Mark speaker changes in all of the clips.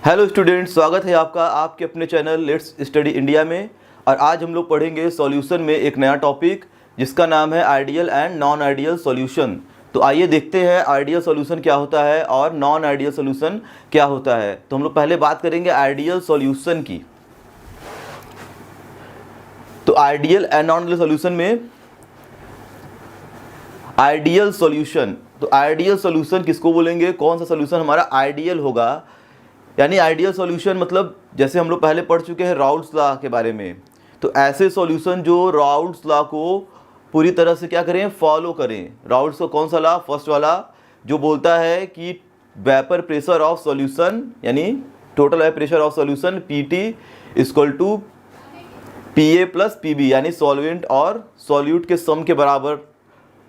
Speaker 1: Hello students, स्वागत है आपका आपके अपने चैनल लेट्स स्टडी इंडिया में। और आज हम लोग पढ़ेंगे सॉल्यूशन में एक नया टॉपिक जिसका नाम है ideal and non ideal solution. तो आइए देखते हैं आइडियल सॉल्यूशन क्या होता है और नॉन आइडियल सॉल्यूशन क्या होता है। तो हम लोग पहले बात करेंगे आइडियल सॉल्यूशन की। तो ideal and non ideal solution में आइडियल सॉल्यूशन, तो आइडियल सॉल्यूशन किसको बोलेंगे, कौन सा सॉल्यूशन हमारा आइडियल होगा। यानी आइडियल सॉल्यूशन मतलब जैसे हम लोग पहले पढ़ चुके हैं राउल्ट्स लॉ के बारे में, तो ऐसे सॉल्यूशन जो राउल्ट्स लॉ को पूरी तरह से क्या करें, फॉलो करें। राउल्ट्स का कौन सा लॉ, फर्स्ट वाला जो बोलता है कि वेपर प्रेशर ऑफ सॉल्यूशन यानी total vapour pressure of solution PT equal to PA plus PB यानी सॉल्वेंट और सॉल्यूट के सम के बराबर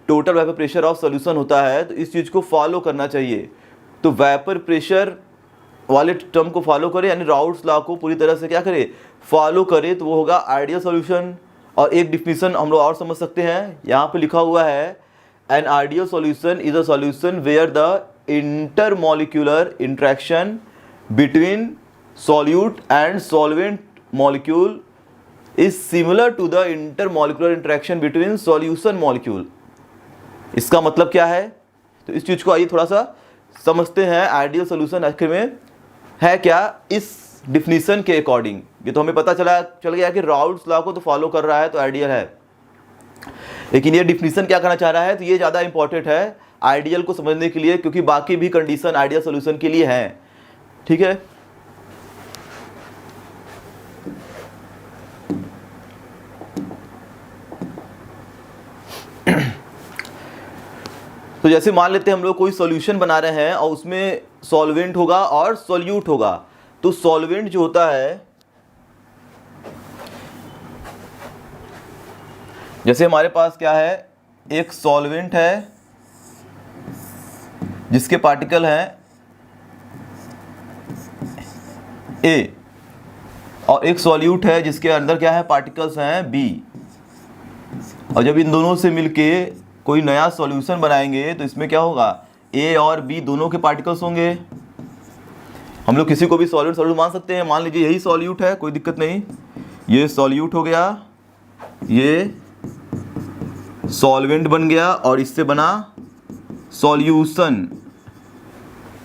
Speaker 1: total vapour pressure of solution होता है। तो इस चीज़ को फॉलो करना चाहिए। तो वेपर प्रेशर वाले टर्म को फॉलो करें यानी राउल्ट्स लॉ को पूरी तरह से क्या करें, फॉलो करें, तो वो होगा आइडियल सॉल्यूशन। और एक डिफिनीशन हम लोग और समझ सकते हैं, यहाँ पे लिखा हुआ है an ideal solution is a solution where the intermolecular interaction between solute and solvent molecule is similar to the intermolecular interaction between solution molecule. इसका मतलब क्या है, तो इस चीज़ को आइए थोड़ा सा समझते हैं। आइडियल सॉल्यूशन आखिर में है क्या, इस डिफिनीशन के अकॉर्डिंग। ये तो हमें पता चल गया कि राउल्ट्स लॉ को तो फॉलो कर रहा है तो आइडियल है, लेकिन ये डिफिनीशन क्या करना चाह रहा है, तो ये ज़्यादा इंपॉर्टेंट है आइडियल को समझने के लिए, क्योंकि बाकी भी कंडीशन आइडियल सॉल्यूशन के लिए हैं। ठीक है, तो जैसे मान लेते हैं हम लोग कोई सॉल्यूशन बना रहे हैं और उसमें सॉल्वेंट होगा और सॉल्यूट होगा। तो सॉल्वेंट जो होता है, जैसे हमारे पास क्या है, एक सॉल्वेंट है जिसके पार्टिकल हैं A और एक सॉल्यूट है जिसके अंदर क्या है, पार्टिकल्स हैं B। और जब इन दोनों से मिलके कोई नया सॉल्यूशन बनाएंगे तो इसमें क्या होगा, A और B दोनों के पार्टिकल्स होंगे। हम लोग किसी को भी सॉल्यूट मान सकते हैं। मान लीजिए यही सॉल्यूट है, कोई दिक्कत नहीं, ये सॉल्यूट हो गया, ये सॉल्वेंट बन गया और इससे बना सॉल्यूशन।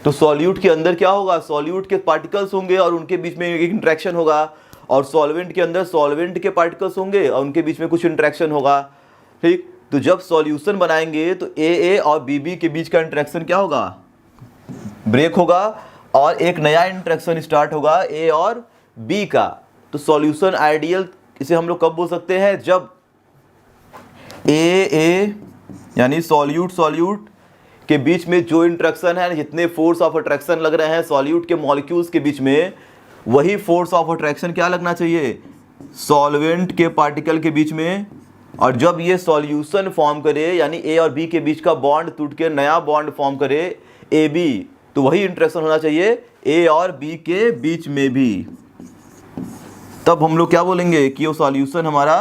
Speaker 1: तो सॉल्यूट के अंदर क्या होगा, सॉल्यूट के पार्टिकल्स होंगे और उनके बीच में एक इंट्रैक्शन होगा, और सॉल्वेंट के अंदर सॉल्वेंट के पार्टिकल्स होंगे और उनके बीच में कुछ इंट्रैक्शन होगा। ठीक, तो जब सॉल्यूशन बनाएंगे तो AA और BB के बीच का इंटरेक्शन क्या होगा, ब्रेक होगा और एक नया इंटरेक्शन स्टार्ट होगा A और B का। तो सॉल्यूशन आइडियल इसे हम लोग कब बोल सकते हैं, जब AA यानी सॉल्यूट के बीच में जो इंटरेक्शन है, जितने फोर्स ऑफ अट्रैक्शन लग रहे हैं सॉल्यूट के मॉलिक्यूल्स के बीच में, वही फोर्स ऑफ अट्रैक्शन क्या लगना चाहिए, सॉल्वेंट के पार्टिकल के बीच में। और जब ये सॉल्यूशन फॉर्म करे यानी A और B के बीच का बॉन्ड टूट के नया बॉन्ड फॉर्म करे AB, तो वही इंटरेक्शन होना चाहिए A और B के बीच में भी। तब हम लोग क्या बोलेंगे कि वो सॉल्यूशन हमारा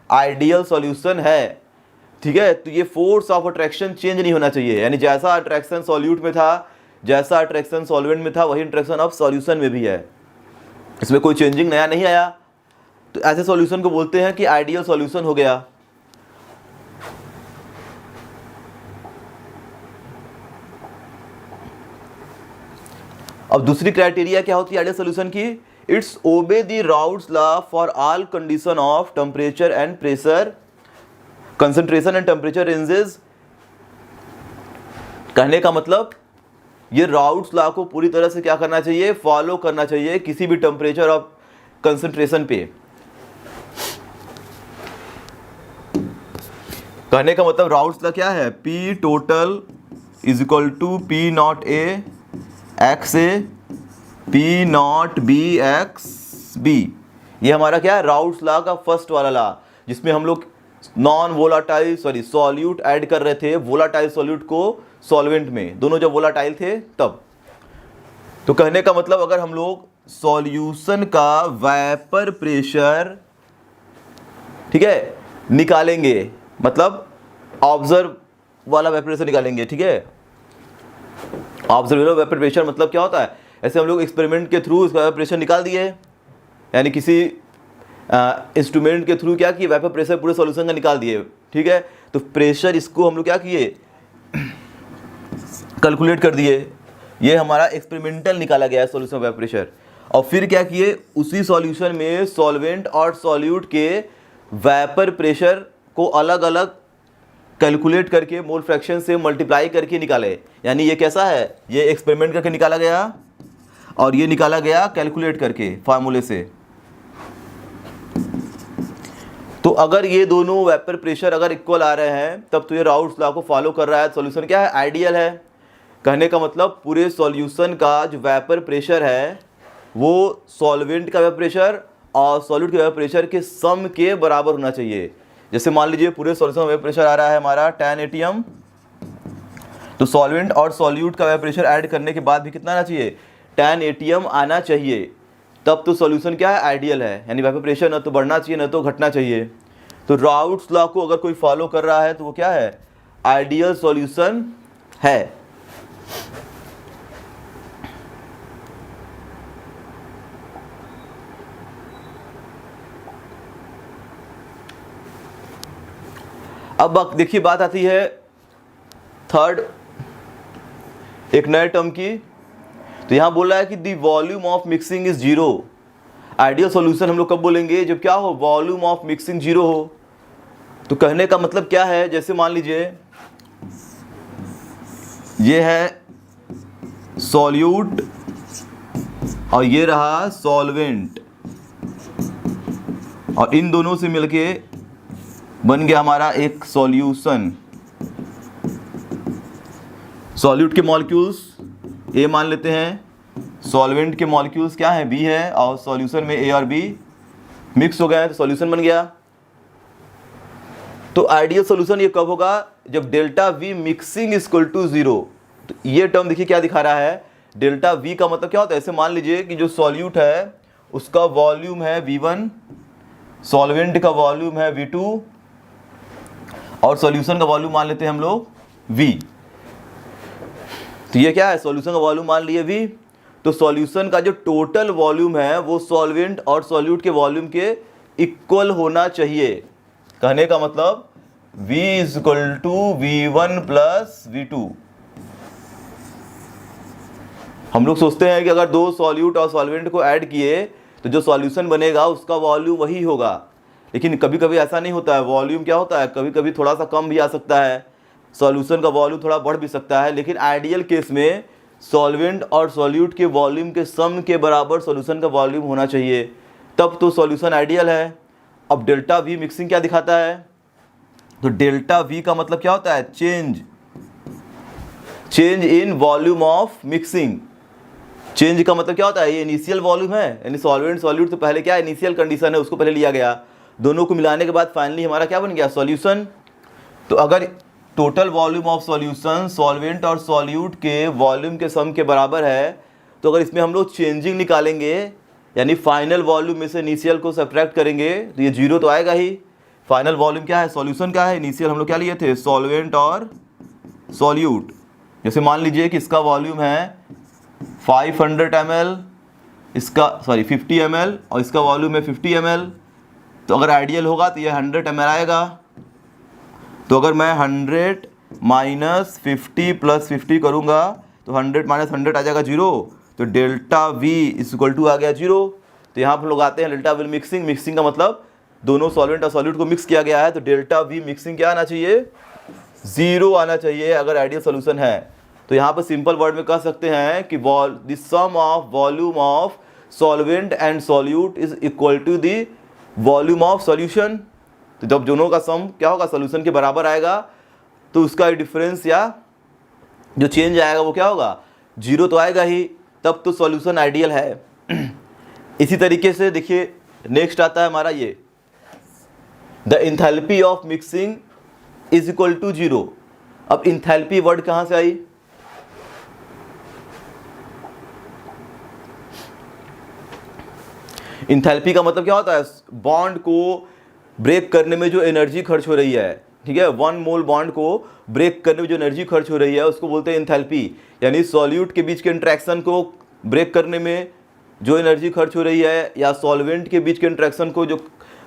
Speaker 1: आइडियल सॉल्यूशन है। ठीक है, तो ये फोर्स ऑफ अट्रैक्शन चेंज नहीं होना चाहिए, यानी जैसा अट्रैक्शन सॉल्यूट में था, जैसा अट्रैक्शन सॉल्वेंट में था, वही इंटरेक्शन अब सॉल्यूशन में भी है, इसमें कोई चेंजिंग नया नहीं आया। तो ऐसे सॉल्यूशन को बोलते हैं कि आइडियल सॉल्यूशन हो गया। अब दूसरी क्राइटेरिया क्या होती है आइडियल सॉल्यूशन की, it's obey the Raoult's law for all condition of temperature and pressure, concentration and temperature ranges. कहने का मतलब ये राउल्ट्स लॉ को पूरी तरह से क्या करना चाहिए, फॉलो करना चाहिए किसी भी टेम्परेचर और कंसंट्रेशन पे। कहने का मतलब राउल्ट्स लॉ क्या है, P total is equal to P naught A x A P naught B x B। ये हमारा क्या है, राउल्ट्स लॉ का फर्स्ट वाला लॉ, जिसमें हम लोग नॉन वोलाटाइल सॉल्यूट ऐड कर रहे थे, वोलाटाइल सॉल्यूट को सॉल्वेंट में, दोनों जब वोलाटाइल थे तब। तो कहने का मतलब अगर हम लोग सॉल्यूशन का वेपर प्रेशर, ठीक है, निकालेंगे, मतलब ऑब्जर्व वाला वेपर प्रेशर निकालेंगे। ठीक है, ऑब्जर्वेबल वेपर प्रेशर मतलब क्या होता है, ऐसे हम लोग एक्सपेरिमेंट के थ्रू इसका प्रेशर निकाल दिए, यानी किसी इंस्ट्रूमेंट के थ्रू क्या किए, वेपर प्रेशर पूरे सॉल्यूशन का निकाल दिए, ठीक है। तो प्रेशर इसको हम लोग क्या किए, कैलकुलेट कर दिए, ये हमारा एक्सपेरिमेंटल निकाला गया है सॉल्यूशन वेपर प्रेशर। और फिर क्या किए, उसी सॉल्यूशन में सॉल्वेंट और सॉल्यूट के वेपर प्रेशर को अलग अलग कैलकुलेट करके मोल फ्रैक्शन से मल्टीप्लाई करके निकाले। यानी ये कैसा है, ये एक्सपेरिमेंट करके निकाला गया और ये निकाला गया कैलकुलेट करके फार्मूले से। तो अगर ये दोनों वेपर प्रेशर अगर इक्वल आ रहे हैं तब तो ये राउल्ट्स लॉ को फॉलो कर रहा है, सॉल्यूशन क्या है, आइडियल है। कहने का मतलब पूरे सॉल्यूशन का जो वेपर प्रेशर है वो सॉल्वेंट का वेपर प्रेशर और सॉल्यूट के वेपर प्रेशर के सम के बराबर होना चाहिए। जैसे मान लीजिए पूरे सॉल्यूशन में वेपर प्रेशर आ रहा है हमारा 10 atm, तो सॉल्वेंट और सॉल्यूट का वेपर प्रेशर ऐड करने के बाद भी कितना आना चाहिए, 10 atm आना चाहिए, तब तो सॉल्यूशन क्या है, आइडियल है। यानी वेपर प्रेशर न तो बढ़ना चाहिए न तो घटना चाहिए। तो राउल्ट्स लॉ को अगर कोई फॉलो कर रहा है तो वो क्या है, आइडियल सॉल्यूशन है। अब देखिए बात आती है थर्ड एक नए टर्म की। तो यहां बोला है कि the volume of mixing is zero. Ideal solution हम लोग कब बोलेंगे, जब क्या हो, वॉल्यूम ऑफ मिक्सिंग जीरो हो। तो कहने का मतलब क्या है, जैसे मान लीजिए ये है सॉल्यूट और ये रहा सॉल्वेंट, और इन दोनों से मिलके बन गया हमारा एक सॉल्यूशन। सॉल्यूट के मॉलिक्यूल्स ए मान लेते हैं, सॉल्वेंट के मॉलिक्यूल्स क्या हैं, बी है, और सॉल्यूशन में ए और बी मिक्स हो गए हैं तो सॉल्यूशन बन गया। तो आइडियल सॉल्यूशन ये कब होगा, जब delta V mixing is equal to zero. तो ये टर्म देखिए क्या दिखा रहा है, डेल्टा वी का मतलब क्या होता है, ऐसे मान लीजिए कि जो सॉल्यूट है उसका वॉल्यूम है V1, सॉल्वेंट का वॉल्यूम है V2 और सॉल्यूशन का वॉल्यूम मान लेते हैं हम लोग V। तो ये क्या है, सॉल्यूशन का वॉल्यूम मान लिए V। तो सॉल्यूशन का जो टोटल वॉल्यूम है वो सॉल्वेंट और सॉल्यूट के वॉल्यूम के इक्वल होना चाहिए। कहने का मतलब V is equal to V1 plus V2। हम लोग सोचते हैं कि अगर दो सॉल्यूट और सॉल्वेंट को ऐड किए तो जो सॉल्यूशन बनेगा उसका वॉल्यूम वही होगा, लेकिन कभी कभी ऐसा नहीं होता है। वॉल्यूम क्या होता है, कभी कभी थोड़ा सा कम भी आ सकता है, सॉल्यूशन का वॉल्यूम थोड़ा बढ़ भी सकता है। लेकिन आइडियल केस में सॉल्वेंट और सॉल्यूट के वॉल्यूम के सम के बराबर सॉल्यूशन का वॉल्यूम होना चाहिए, तब तो सॉल्यूशन आइडियल है। अब डेल्टा वी मिक्सिंग क्या दिखाता है, तो डेल्टा वी का मतलब क्या होता है, change in volume of mixing. Change का मतलब क्या होता है, ये इनिशियल वॉल्यूम है, यानी सॉल्वेंट सॉल्यूट तो पहले क्या इनिशियल कंडीशन है उसको पहले लिया गया, दोनों को मिलाने के बाद फाइनली हमारा क्या बन गया, सॉल्यूशन। तो अगर total volume of solution solvent और सॉल्यूट के वॉल्यूम के सम के बराबर है, तो अगर इसमें हम लोग चेंजिंग निकालेंगे यानी फाइनल वॉल्यूम में से इनिशियल को सब्ट्रैक्ट करेंगे तो ये जीरो तो आएगा ही। फाइनल वॉल्यूम क्या है, सॉल्यूशन का है, इनिशियल हम लोग क्या लिए थे, सॉल्वेंट और सॉल्यूट। जैसे मान लीजिए कि इसका वॉल्यूम है 500 ml, इसका 50 ml और इसका वॉल्यूम है 50 ml। तो अगर आइडियल होगा तो ये 100 ml आएगा। तो अगर मैं 100 माइनस 50 प्लस 50 करूँगा तो 100 माइनस 100 आ जाएगा जीरो। तो delta V is equal to आ गया जीरो। तो यहाँ पर लोग आते हैं डेल्टा वी मिक्सिंग, मिक्सिंग का मतलब दोनों सॉल्वेंट और सॉल्यूट को मिक्स किया गया है, तो डेल्टा वी मिक्सिंग क्या आना चाहिए, जीरो आना चाहिए अगर आइडियल सोल्यूशन है। तो यहाँ पर सिंपल वर्ड में कह सकते हैं कि the sum of volume of solvent and solute is equal to the volume of solution. तो जब दोनों का सम क्या होगा, सॉल्यूशन के बराबर आएगा, तो उसका डिफरेंस या जो चेंज आएगा वो क्या होगा, जीरो तो आएगा ही, तब तो सॉल्यूशन आइडियल है। इसी तरीके से देखिए नेक्स्ट आता है हमारा ये, the enthalpy of mixing is equal to zero. अब इंथैल्पी वर्ड कहाँ से आई, इंथैल्पी का मतलब क्या होता है, बॉन्ड को ब्रेक करने में जो एनर्जी खर्च हो रही है, ठीक है, 1 मोल बॉन्ड को ब्रेक करने में जो एनर्जी खर्च हो रही है उसको बोलते हैं इंथैल्पी। यानी सॉल्यूट के बीच के इंट्रैक्शन को ब्रेक करने में जो एनर्जी खर्च हो रही है, या सॉल्वेंट के बीच के इंट्रैक्शन को जो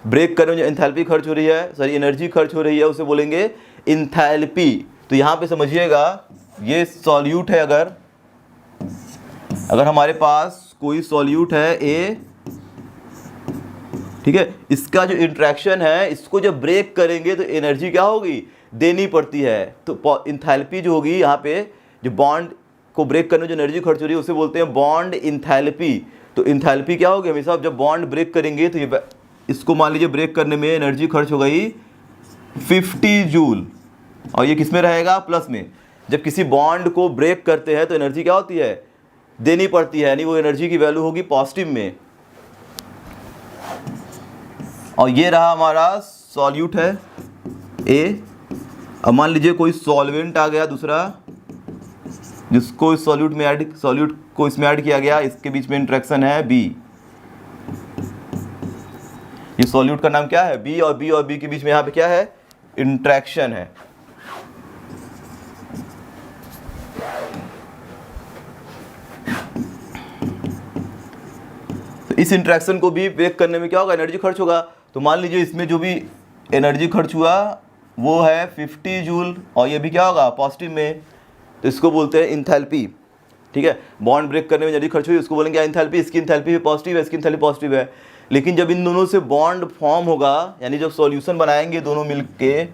Speaker 1: ब्रेक करने में जो एंथैल्पी खर्च हो रही है, सॉरी एनर्जी खर्च हो रही है, उसे बोलेंगे इंथैल्पी। तो यहाँ पे समझिएगा, ये सॉल्यूट है, अगर हमारे पास कोई सॉल्यूट है ए, ठीक है, इसका जो इंट्रैक्शन है इसको जब ब्रेक करेंगे तो एनर्जी क्या होगी, देनी पड़ती है। तो इंथैल्पी जो होगी यहाँ पे, जो बॉन्ड को ब्रेक करने में जो एनर्जी खर्च हो रही है उसे बोलते हैं बॉन्ड इंथैल्पी। तो इंथैल्पी क्या होगी, हमेशा जब बॉन्ड ब्रेक करेंगे तो ये, इसको मान लीजिए ब्रेक करने में एनर्जी खर्च हो गई 50 जूल, और ये किस में रहेगा, प्लस में। जब किसी बॉन्ड को ब्रेक करते हैं तो एनर्जी क्या होती है, देनी पड़ती है, यानी वो एनर्जी की वैल्यू होगी पॉजिटिव में। और ये रहा हमारा सॉल्यूट है ए। अब मान लीजिए कोई सॉल्वेंट आ गया दूसरा, जिसको इस सॉल्यूट को इसमें ऐड किया गया, इसके बीच में इंट्रैक्शन है बी। ये सॉल्यूट का नाम क्या है, बी, और बी और बी के बीच में यहाँ पे क्या है, इंट्रैक्शन है। तो इस इंट्रैक्शन को भी ब्रेक करने में क्या होगा, एनर्जी खर्च होगा। तो मान लीजिए इसमें जो भी एनर्जी खर्च हुआ वो है 50 जूल, और ये भी क्या होगा, पॉजिटिव में। तो इसको बोलते हैं इंथैल्पी, ठीक है। बॉन्ड ब्रेक करने में एनर्जी खर्च हुई, उसको बोलेंगे इंथैल्पी। इसकी इंथैल्पी भी पॉजिटिव है, इसकी इंथैल्पी पॉजिटिव है। लेकिन जब इन दोनों से बॉन्ड फॉर्म होगा, यानी जब सॉल्यूशन बनाएंगे दोनों मिलके,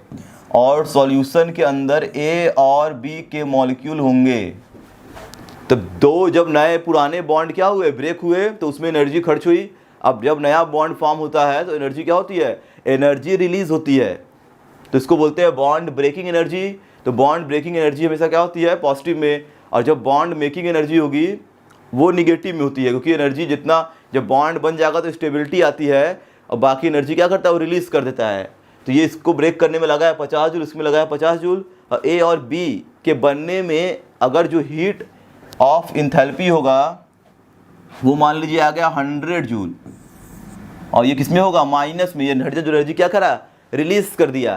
Speaker 1: और सॉल्यूशन के अंदर ए और बी के मॉलिक्यूल होंगे, तो दो जब नए पुराने बॉन्ड क्या हुए, ब्रेक हुए, तो उसमें एनर्जी खर्च हुई। अब जब नया बॉन्ड फॉर्म होता है तो एनर्जी क्या होती है, एनर्जी रिलीज होती है। तो इसको बोलते हैं बॉन्ड ब्रेकिंग एनर्जी। तो बॉन्ड ब्रेकिंग एनर्जी हमेशा क्या होती है, पॉजिटिव में। और जब बॉन्ड मेकिंग एनर्जी होगी वो निगेटिव में होती है, क्योंकि एनर्जी जितना, जब बॉन्ड बन जाएगा तो स्टेबिलिटी आती है, और बाकी एनर्जी क्या करता है, वो रिलीज़ कर देता है। तो ये इसको ब्रेक करने में लगा है 50 जूल, इसमें लगा है 50 जूल। और ए और बी के बनने में अगर जो हीट ऑफ इंथैल्पी होगा वो मान लीजिए आ गया 100 जूल, और ये किस में होगा, माइनस में। ये हाइड्रोजन जो एनर्जी क्या करा, रिलीज कर दिया।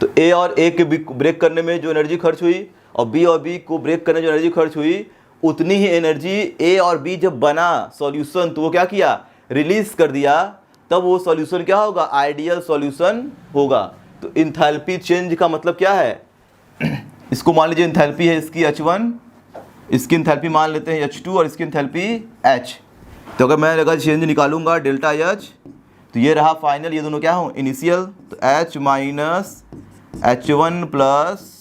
Speaker 1: तो ए और ए के ब्रेक करने में जो एनर्जी खर्च हुई, और बी को ब्रेक करने में जो एनर्जी खर्च हुई, उतनी ही एनर्जी ए और बी जब बना सॉल्यूशन तो वो क्या किया, रिलीज कर दिया। तब वो सॉल्यूशन क्या होगा, आइडियल सॉल्यूशन होगा। तो इंथैल्पी चेंज का मतलब क्या है, इसको मान लीजिए इंथैल्पी है इसकी H1, इसकी इंथैल्पी मान लेते हैं H2, और इसकी इंथैल्पी H। तो अगर मैं अगर चेंज निकालूंगा डेल्टा H, तो ये रहा फाइनल, ये दोनों क्या हो, इनिशियल। तो H minus H1 plus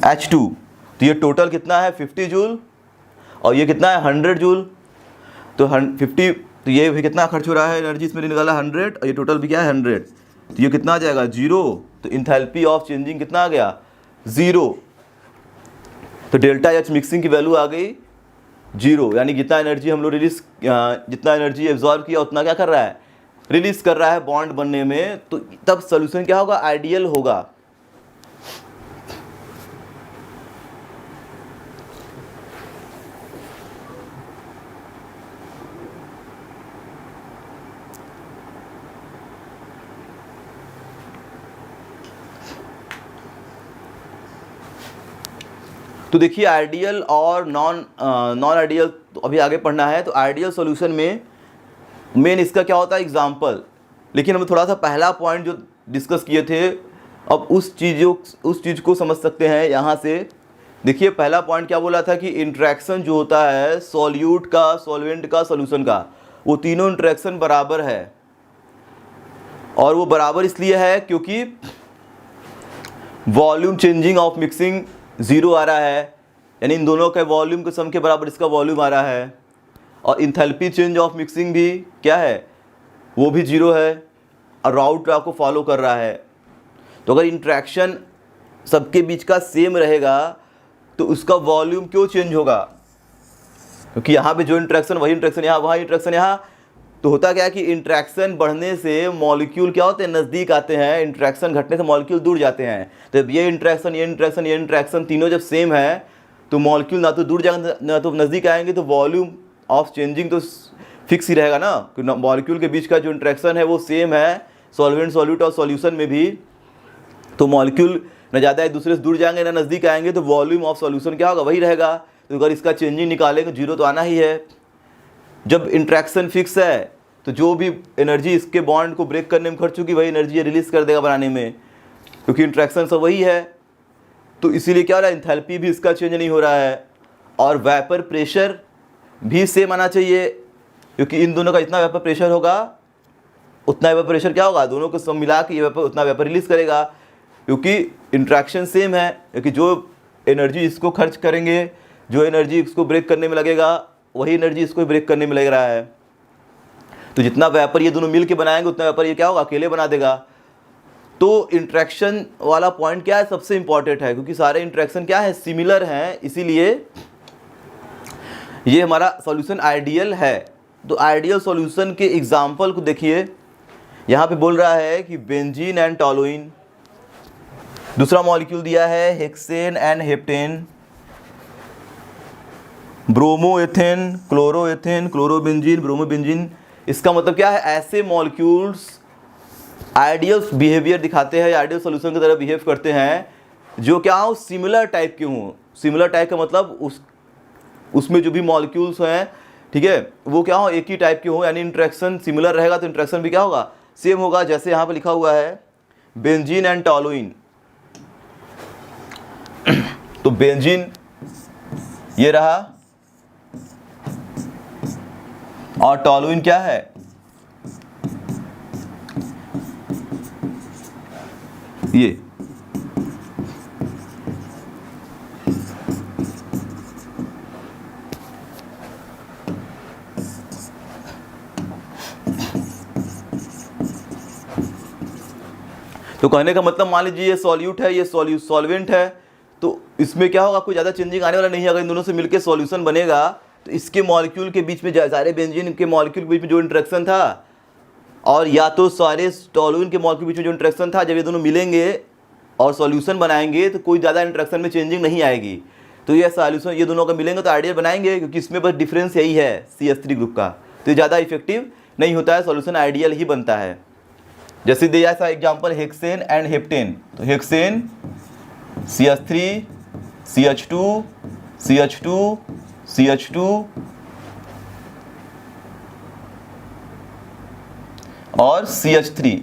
Speaker 1: H2। तो ये टोटल कितना है, 50 जूल, और ये कितना है, 100 जूल। तो 50, तो ये भी कितना खर्च हो रहा है एनर्जी, इसमें निकाला 100, और ये टोटल भी क्या है 100। तो ये कितना आ जाएगा, 0। तो इंथैल्पी ऑफ चेंजिंग कितना आ गया, 0। तो डेल्टा एच मिक्सिंग की वैल्यू आ गई 0, यानी जितना एनर्जी हम लोग जितना एनर्जी एब्जॉर्ब किया उतना क्या कर रहा है, रिलीज कर रहा है बॉन्ड बनने में। तो तब सोल्यूशन क्या होगा, आइडियल होगा। तो देखिए आइडियल और नॉन आइडियल तो अभी आगे पढ़ना है। तो आइडियल सॉल्यूशन में मेन इसका क्या होता है, एग्जांपल। लेकिन हम थोड़ा सा पहला पॉइंट जो डिस्कस किए थे, अब उस चीज़ को समझ सकते हैं यहाँ से। देखिए पहला पॉइंट क्या बोला था कि इंट्रैक्शन जो होता है सॉल्यूट का, सॉल्वेंट का, सॉल्यूशन का, वो तीनों इंट्रैक्शन बराबर है। और वो बराबर इसलिए है क्योंकि वॉल्यूम चेंजिंग ऑफ मिक्सिंग 0 आ रहा है, यानी इन दोनों के वॉल्यूम के सम के बराबर इसका वॉल्यूम आ रहा है। और इंथैल्पी चेंज ऑफ मिक्सिंग भी क्या है, वो भी 0 है, और राउट लॉ को फॉलो कर रहा है। तो अगर इंट्रैक्शन सबके बीच का सेम रहेगा तो उसका वॉल्यूम क्यों चेंज होगा, क्योंकि यहाँ पे जो इंट्रैक्शन वही इंट्रैक्शन यहाँ, वहाँ इंट्रैक्शन यहाँ। तो होता क्या है कि इंट्रैक्शन बढ़ने से मॉलिक्यूल क्या होते हैं, नज़दीक आते हैं, इंट्रैक्शन घटने से मॉलिक्यूल दूर जाते हैं। तो ये इंट्रैक्शन तीनों जब सेम है तो मॉलिक्यूल ना तो दूर जाएंगे ना तो नज़दीक आएंगे, तो वॉल्यूम ऑफ चेंजिंग तो फिक्स ही रहेगा ना, कि मॉलिक्यूल के बीच का जो इंट्रैक्शन है वो सेम है, सॉल्वेंट, सॉल्यूट और सॉल्यूशन में भी, तो मॉलिक्यूल न ज़्यादा एक दूसरे से दूर जाएंगे ना नज़दीक आएंगे, तो वॉल्यूम ऑफ सॉल्यूशन क्या होगा, वही रहेगा। तो अगर इसका चेंजिंग निकालेंगे जीरो तो आना ही है। जब इंट्रैक्शन फिक्स है तो जो भी एनर्जी इसके बॉन्ड को ब्रेक करने में खर्च होगी वही एनर्जी रिलीज कर देगा बनाने में, क्योंकि इंट्रैक्शन सब वही है। तो इसीलिए क्या हो रहा है, एंथैल्पी भी इसका चेंज नहीं हो रहा है। और वेपर प्रेशर भी सेम आना चाहिए, क्योंकि इन दोनों का जितना वेपर प्रेशर होगा उतना वेपर प्रेशर क्या होगा, दोनों को सब मिला के ये वेपर उतना वेपर रिलीज करेगा, क्योंकि इंट्रैक्शन सेम है। क्योंकि जो एनर्जी इसको खर्च करेंगे, जो एनर्जी इसको ब्रेक करने में लगेगा, वही एनर्जी इसको ब्रेक करने में लग रहा है। तो जितना वेपर ये दोनों मिल के बनाएंगे उतना वेपर ये क्या होगा, अकेले बना देगा। तो इंट्रैक्शन वाला पॉइंट क्या है, सबसे इंपॉर्टेंट है, क्योंकि सारे इंट्रैक्शन क्या है, सिमिलर हैं, इसीलिए ये हमारा सॉल्यूशन आइडियल है। तो आइडियल सॉल्यूशन के एग्जाम्पल को देखिए, यहाँ पे बोल रहा है कि बेंजीन एंड टॉलुइन, दूसरा मॉलिक्यूल दिया है hexane and heptane, bromoethane, chloroethane, chlorobenzene, bromobenzene. इसका मतलब क्या है, ऐसे मॉलिक्यूल्स आइडियल बिहेवियर दिखाते हैं, आइडियल सॉल्यूशन की तरह बिहेव करते हैं जो क्या हो, सिमिलर टाइप के हों। सिमिलर टाइप का मतलब उसमें जो भी मॉलिक्यूल्स हैं, ठीक है, वो क्या हो, एक ही टाइप के हों, यानी इंट्रैक्शन सिमिलर रहेगा तो इंट्रैक्शन भी क्या होगा, सेम होगा। जैसे यहाँ पे लिखा हुआ है बेंजीन एंड टॉलुइन, तो बेंजीन ये रहा और टॉलुइन क्या है, ये। तो कहने का मतलब मान लीजिए ये सॉल्यूट है, ये सॉल्वेंट है, तो इसमें क्या होगा, कोई ज़्यादा चेंजिंग आने वाला नहीं है। अगर इन दोनों से मिलकर सॉल्यूशन बनेगा तो इसके मॉलिक्यूल के बीच में, सारे बेंजीन के मॉलिक्यूल के बीच में जो इंटरेक्शन था, और या तो सारे टॉलुइन के मॉलिक्यूल के बीच में जो इंटरेक्शन था, जब ये दोनों मिलेंगे और सॉल्यूशन बनाएंगे तो कोई ज़्यादा इंटरेक्शन में चेंजिंग नहीं आएगी। तो ये सॉल्यूशन ये दोनों का मिलेंगे तो आइडियल बनाएंगे, क्योंकि इसमें बस डिफरेंस यही है CH3 ग्रुप का, तो ये ज़्यादा इफेक्टिव नहीं होता है, सॉल्यूशन आइडियल ही बनता है। जैसे दिया था एग्जाम्पल हेक्सेन एंड हेप्टेन, तो hexane CH3 CH2 CH2 CH2 और CH3,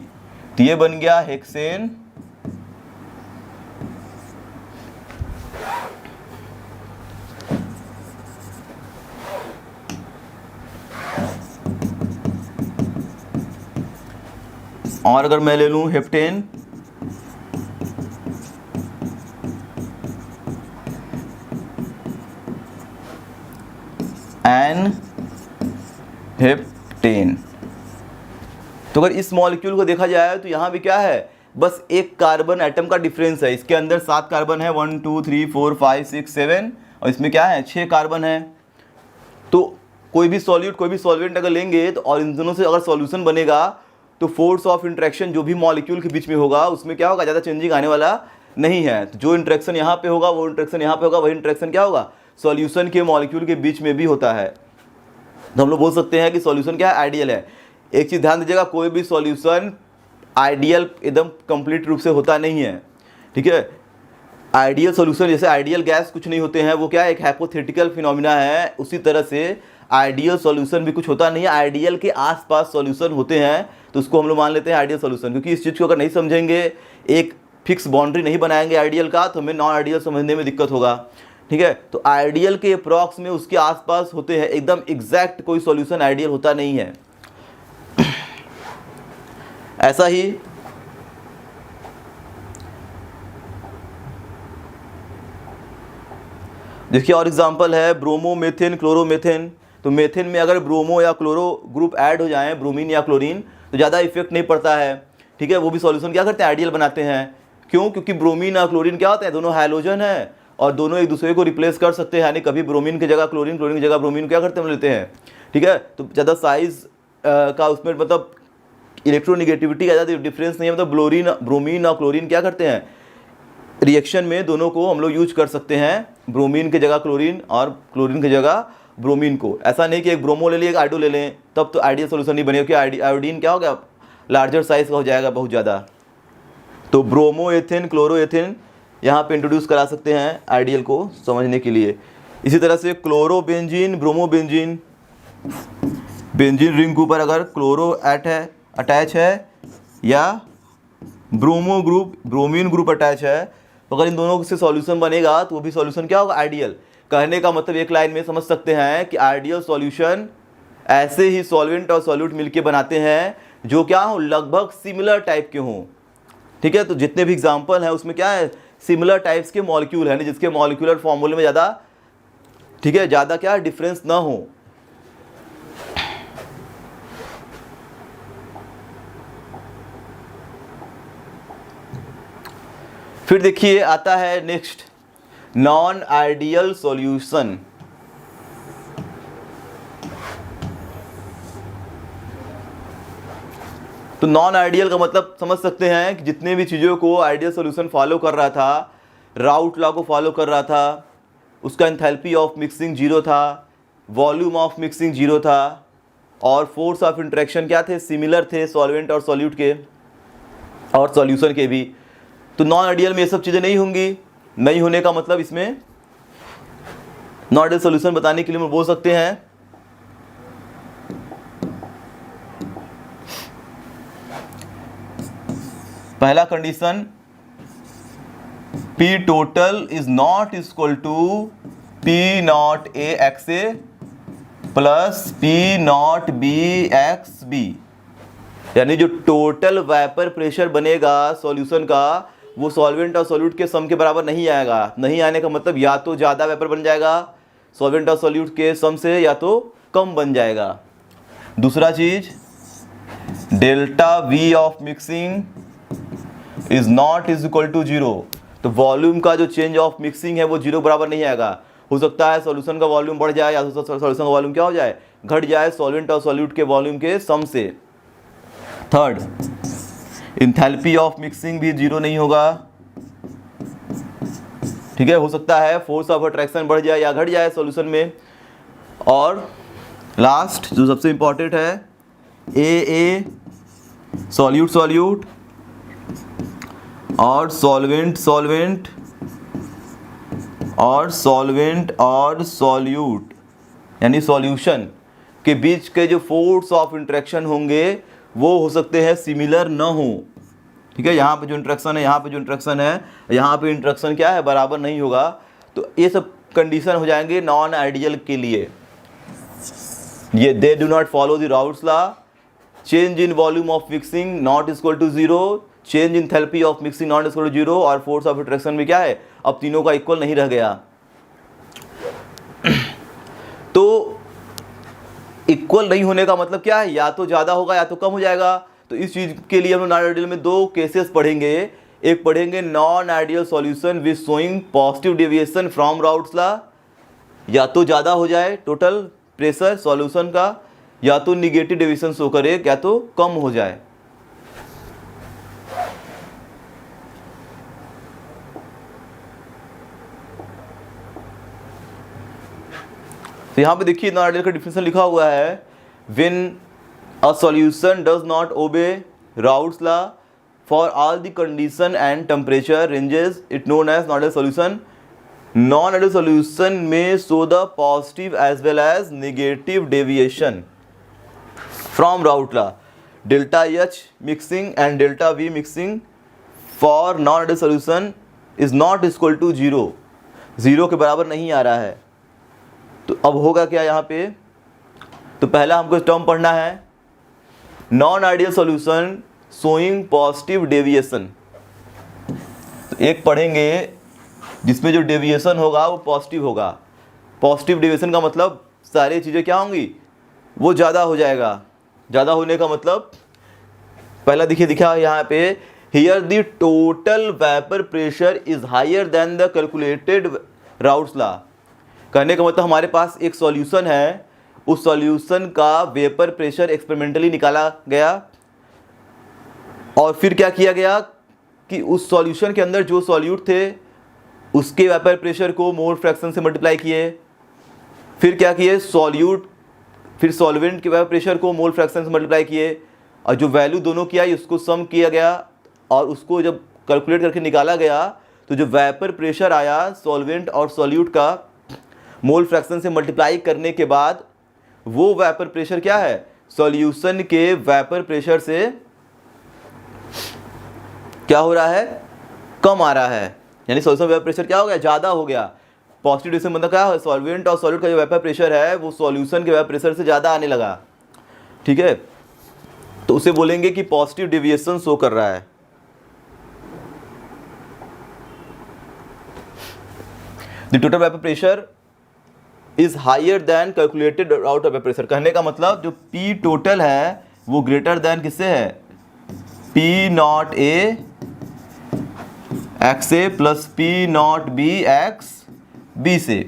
Speaker 1: तो ये बन गया हेक्सेन और अगर मैं ले लूं हेप्टेन एन हेप्टेन, तो अगर इस मॉलिक्यूल को देखा जाए तो यहाँ भी क्या है, बस एक कार्बन एटम का डिफरेंस है। इसके अंदर 7 कार्बन है, 1 2 3 4 5 6 7, और इसमें क्या है 6 कार्बन है। तो कोई भी सॉल्यूट, कोई भी सॉल्वेंट अगर लेंगे तो और इन दोनों से अगर सॉल्यूशन बनेगा तो फोर्स ऑफ इंट्रैक्शन जो भी मॉलिक्यूल के बीच में होगा उसमें क्या होगा, ज़्यादा चेंजिंग आने वाला नहीं है। तो जो इंट्रैक्शन यहाँ पे होगा वो इंट्रैक्शन यहाँ पे होगा, वही इंट्रैक्शन क्या होगा, सॉल्यूशन के मॉलिक्यूल के बीच में भी होता है। तो हम लोग बोल सकते हैं कि सॉल्यूशन क्या है, आइडियल है। एक चीज़ ध्यान दीजिएगा, कोई भी सॉल्यूशन आइडियल एकदम कंप्लीट रूप से होता नहीं है, ठीक है। आइडियल सॉल्यूशन, जैसे आइडियल गैस कुछ नहीं होते हैं, वो क्या है, एक हाइपोथेटिकल फिनोमिना है, उसी तरह से आइडियल सॉल्यूशन भी कुछ होता नहीं है। आइडियल के आसपास सॉल्यूशन होते हैं, तो उसको हम लोग मान लेते हैं आइडियल सॉल्यूशन। क्योंकि इस चीज़ को अगर नहीं समझेंगे, एक फिक्स बाउंड्री नहीं बनाएंगे आइडियल का, तो हमें नॉन आइडियल समझने में दिक्कत होगा, ठीक है। तो आइडियल के अप्रॉक्स में उसके आसपास होते हैं, एकदम एग्जैक्ट कोई सॉल्यूशन आइडियल होता नहीं है। ऐसा ही देखिए और एग्जांपल है ब्रोमो मेथेन क्लोरोमेथेन। तो मेथेन में अगर ब्रोमो या क्लोरो ग्रुप ऐड हो जाएं, ब्रोमीन या क्लोरीन, तो ज़्यादा इफेक्ट नहीं पड़ता है, ठीक है। वो भी सॉल्यूशन क्या करते हैं, आइडियल बनाते हैं। क्यों, क्योंकि ब्रोमीन और क्लोरीन क्या होते हैं, दोनों हाइड्रोजन है और दोनों एक दूसरे को रिप्लेस कर सकते हैं, यानी कभी ब्रोमीन की जगह क्लोरीन, क्लोरीन की जगह ब्रोमीन क्या करते हैं, लेते हैं, ठीक है। तो ज़्यादा साइज का उसमें मतलब इलेक्ट्रोनिगेटिविटी का ज़्यादा डिफरेंस नहीं है, मतलब ब्रोमीन और क्लोरीन क्या करते हैं, रिएक्शन में दोनों को हम लोग यूज कर सकते हैं, ब्रोमीन की जगह क्लोरीन और क्लोरीन की जगह ब्रोमीन को। ऐसा नहीं कि एक ब्रोमो ले लें एक आयोडो ले लें, तब तो आइडियल सोल्यूशन नहीं बनेगा, क्योंकि आयोडीन क्या हो गया, लार्जर साइज़ का हो जाएगा बहुत ज़्यादा। तो ब्रोमो एथेन, क्लोरो एथेन यहाँ पे इंट्रोड्यूस करा सकते हैं आइडियल को समझने के लिए। इसी तरह से chloro benzene, bromo benzene, benzene ring के ऊपर अगर क्लोरो अटैच है या bromo group, bromine group attach है, तो अगर इन दोनों से सॉल्यूशन बनेगा तो वो भी सॉल्यूशन क्या होगा, आइडियल। कहने का मतलब एक लाइन में समझ सकते हैं कि आइडियल सॉल्यूशन ऐसे ही सॉल्वेंट और सॉल्यूट मिलके बनाते हैं जो क्या हो, लगभग सिमिलर टाइप के हों। ठीक है, तो जितने भी एग्जाम्पल हैं उसमें क्या है, सिमिलर टाइप्स के मॉलिक्यूल है, जिसके मॉलिक्यूलर फॉर्मूले में ज़्यादा, ठीक है, ज़्यादा क्या डिफरेंस ना हो। फिर देखिए आता है नेक्स्ट, नॉन आइडियल सॉल्यूशन। तो नॉन आइडियल का मतलब समझ सकते हैं कि जितने भी चीज़ों को आइडियल सॉल्यूशन फॉलो कर रहा था, राउट लॉ को फॉलो कर रहा था, उसका एंथैल्पी ऑफ मिक्सिंग जीरो था, वॉल्यूम ऑफ मिक्सिंग जीरो था, और फोर्स ऑफ इंटरेक्शन क्या थे, सिमिलर थे सॉल्वेंट और सॉल्यूट के और सॉल्यूशन के भी। तो नॉन आइडियल में ये सब चीज़ें नहीं होंगी। नहीं होने का मतलब इसमें नॉन आइडियल सॉल्यूशन बताने के लिए हम बोल सकते हैं पहला condition, P total is not equal to P naught A X A plus P naught B X B. यानी जो टोटल वेपर प्रेशर बनेगा सॉल्यूशन का, वो सॉल्वेंट और सॉल्यूट के सम के बराबर नहीं आएगा। नहीं आने का मतलब या तो ज़्यादा वेपर बन जाएगा सॉल्वेंट और सॉल्यूट के सम से, या तो कम बन जाएगा। दूसरा चीज, delta V of mixing is not is equal to zero. तो वॉल्यूम का जो चेंज ऑफ मिक्सिंग है वो जीरो बराबर नहीं आएगा। हो सकता है सॉल्यूशन का वॉल्यूम बढ़ जाए या सॉल्यूशन का वॉल्यूम क्या हो जाए, घट जाए सॉल्वेंट और सॉल्यूट के वॉल्यूम के सम से। थर्ड, इंथैल्पी ऑफ मिक्सिंग भी जीरो नहीं होगा। ठीक है, हो सकता है फोर्स ऑफ अट्रैक्शन बढ़ जाए या घट जाए सॉल्यूशन में। और लास्ट जो सबसे इंपॉर्टेंट है, ए सॉल्यूट सॉल्यूट और सॉल्वेंट सॉल्वेंट और सॉल्वेंट और सॉल्यूट, यानी सॉल्यूशन के बीच के जो फोर्स ऑफ इंटरेक्शन होंगे वो हो सकते हैं सिमिलर न हो। ठीक है, यहाँ पे जो इंटरेक्शन है, यहाँ पे जो इंटरेक्शन है, यहाँ पे इंटरेक्शन क्या है, बराबर नहीं होगा। तो ये सब कंडीशन हो जाएंगे नॉन आइडियल के लिए। ये they do not follow the Raoult's law, change in volume of mixing not equal to zero, change in enthalpy of mixing not equal to zero, और फोर्स ऑफ इंटरेक्शन भी क्या है, अब तीनों का इक्वल नहीं रह गया। तो इक्वल नहीं होने का मतलब क्या है, या तो ज़्यादा होगा या तो कम हो जाएगा। तो इस चीज़ के लिए हम नॉन आइडियल में दो केसेस पढ़ेंगे। एक पढ़ेंगे non ideal solution with showing positive deviation from routes law, या तो ज़्यादा हो जाए टोटल प्रेशर सॉल्यूशन का, या तो निगेटिव डेविएशन शो करे, या तो कम हो जाए। तो यहाँ पे देखिए नॉन आइडियल का डिफिनेशन लिखा हुआ है, when a solution does not obey Raoult's law for all the condition and temperature ranges it known as non ideal solution. Non ideal solution में show the positive as well as negative deviation from Raoult law. Delta H mixing and delta V mixing for non ideal solution is not equal to zero, zero के बराबर नहीं आ रहा है। तो अब होगा क्या यहाँ पे, तो पहला हमको टर्म पढ़ना है, non ideal solution showing positive deviation. तो एक पढ़ेंगे जिसमें जो डेविएशन होगा वो पॉजिटिव होगा। पॉजिटिव डेविएशन का मतलब सारी चीज़ें क्या होंगी, वो ज़्यादा हो जाएगा। ज़्यादा होने का मतलब पहला दिखा यहाँ पे, here the total vapour pressure is higher than the calculated Raoult's law. कहने का मतलब हमारे पास एक सॉल्यूशन है, उस सॉल्यूशन का वेपर प्रेशर एक्सपेरिमेंटली निकाला गया, और फिर क्या किया गया कि उस सॉल्यूशन के अंदर जो सॉल्यूट थे उसके वेपर प्रेशर को मोल फ्रैक्शन से मल्टीप्लाई किए, फिर क्या किए फिर सॉल्वेंट के वेपर प्रेशर को मोल फ्रैक्शन से मल्टीप्लाई किए, और जो वैल्यू दोनों की आई उसको सम किया गया और उसको जब कैलकुलेट करके निकाला गया तो जो वेपर प्रेशर आया सॉल्वेंट और सॉल्यूट का मोल फ्रैक्शन से मल्टीप्लाई करने के बाद वो वेपर प्रेशर क्या है, सॉल्यूशन के वेपर प्रेशर से क्या हो रहा है, कम आ रहा है। यानी सॉल्यूशन वेपर प्रेशर क्या हो गया, ज़्यादा हो गया। पॉजिटिव डिविएशन मतलब क्या है, सॉल्वेंट और सॉल्यूट का जो वेपर प्रेशर है वो सॉल्यूशन के वेपर प्रेशर से ज़्यादा आने लगा। ठीक है, तो उसे बोलेंगे कि पॉजिटिव डिविएशन शो कर रहा है। The total vapour pressure is higher than calculated out vapour pressure. कहने का मतलब जो पी टोटल है वो ग्रेटर देन किससे है, P naught A X A plus P naught B X B से।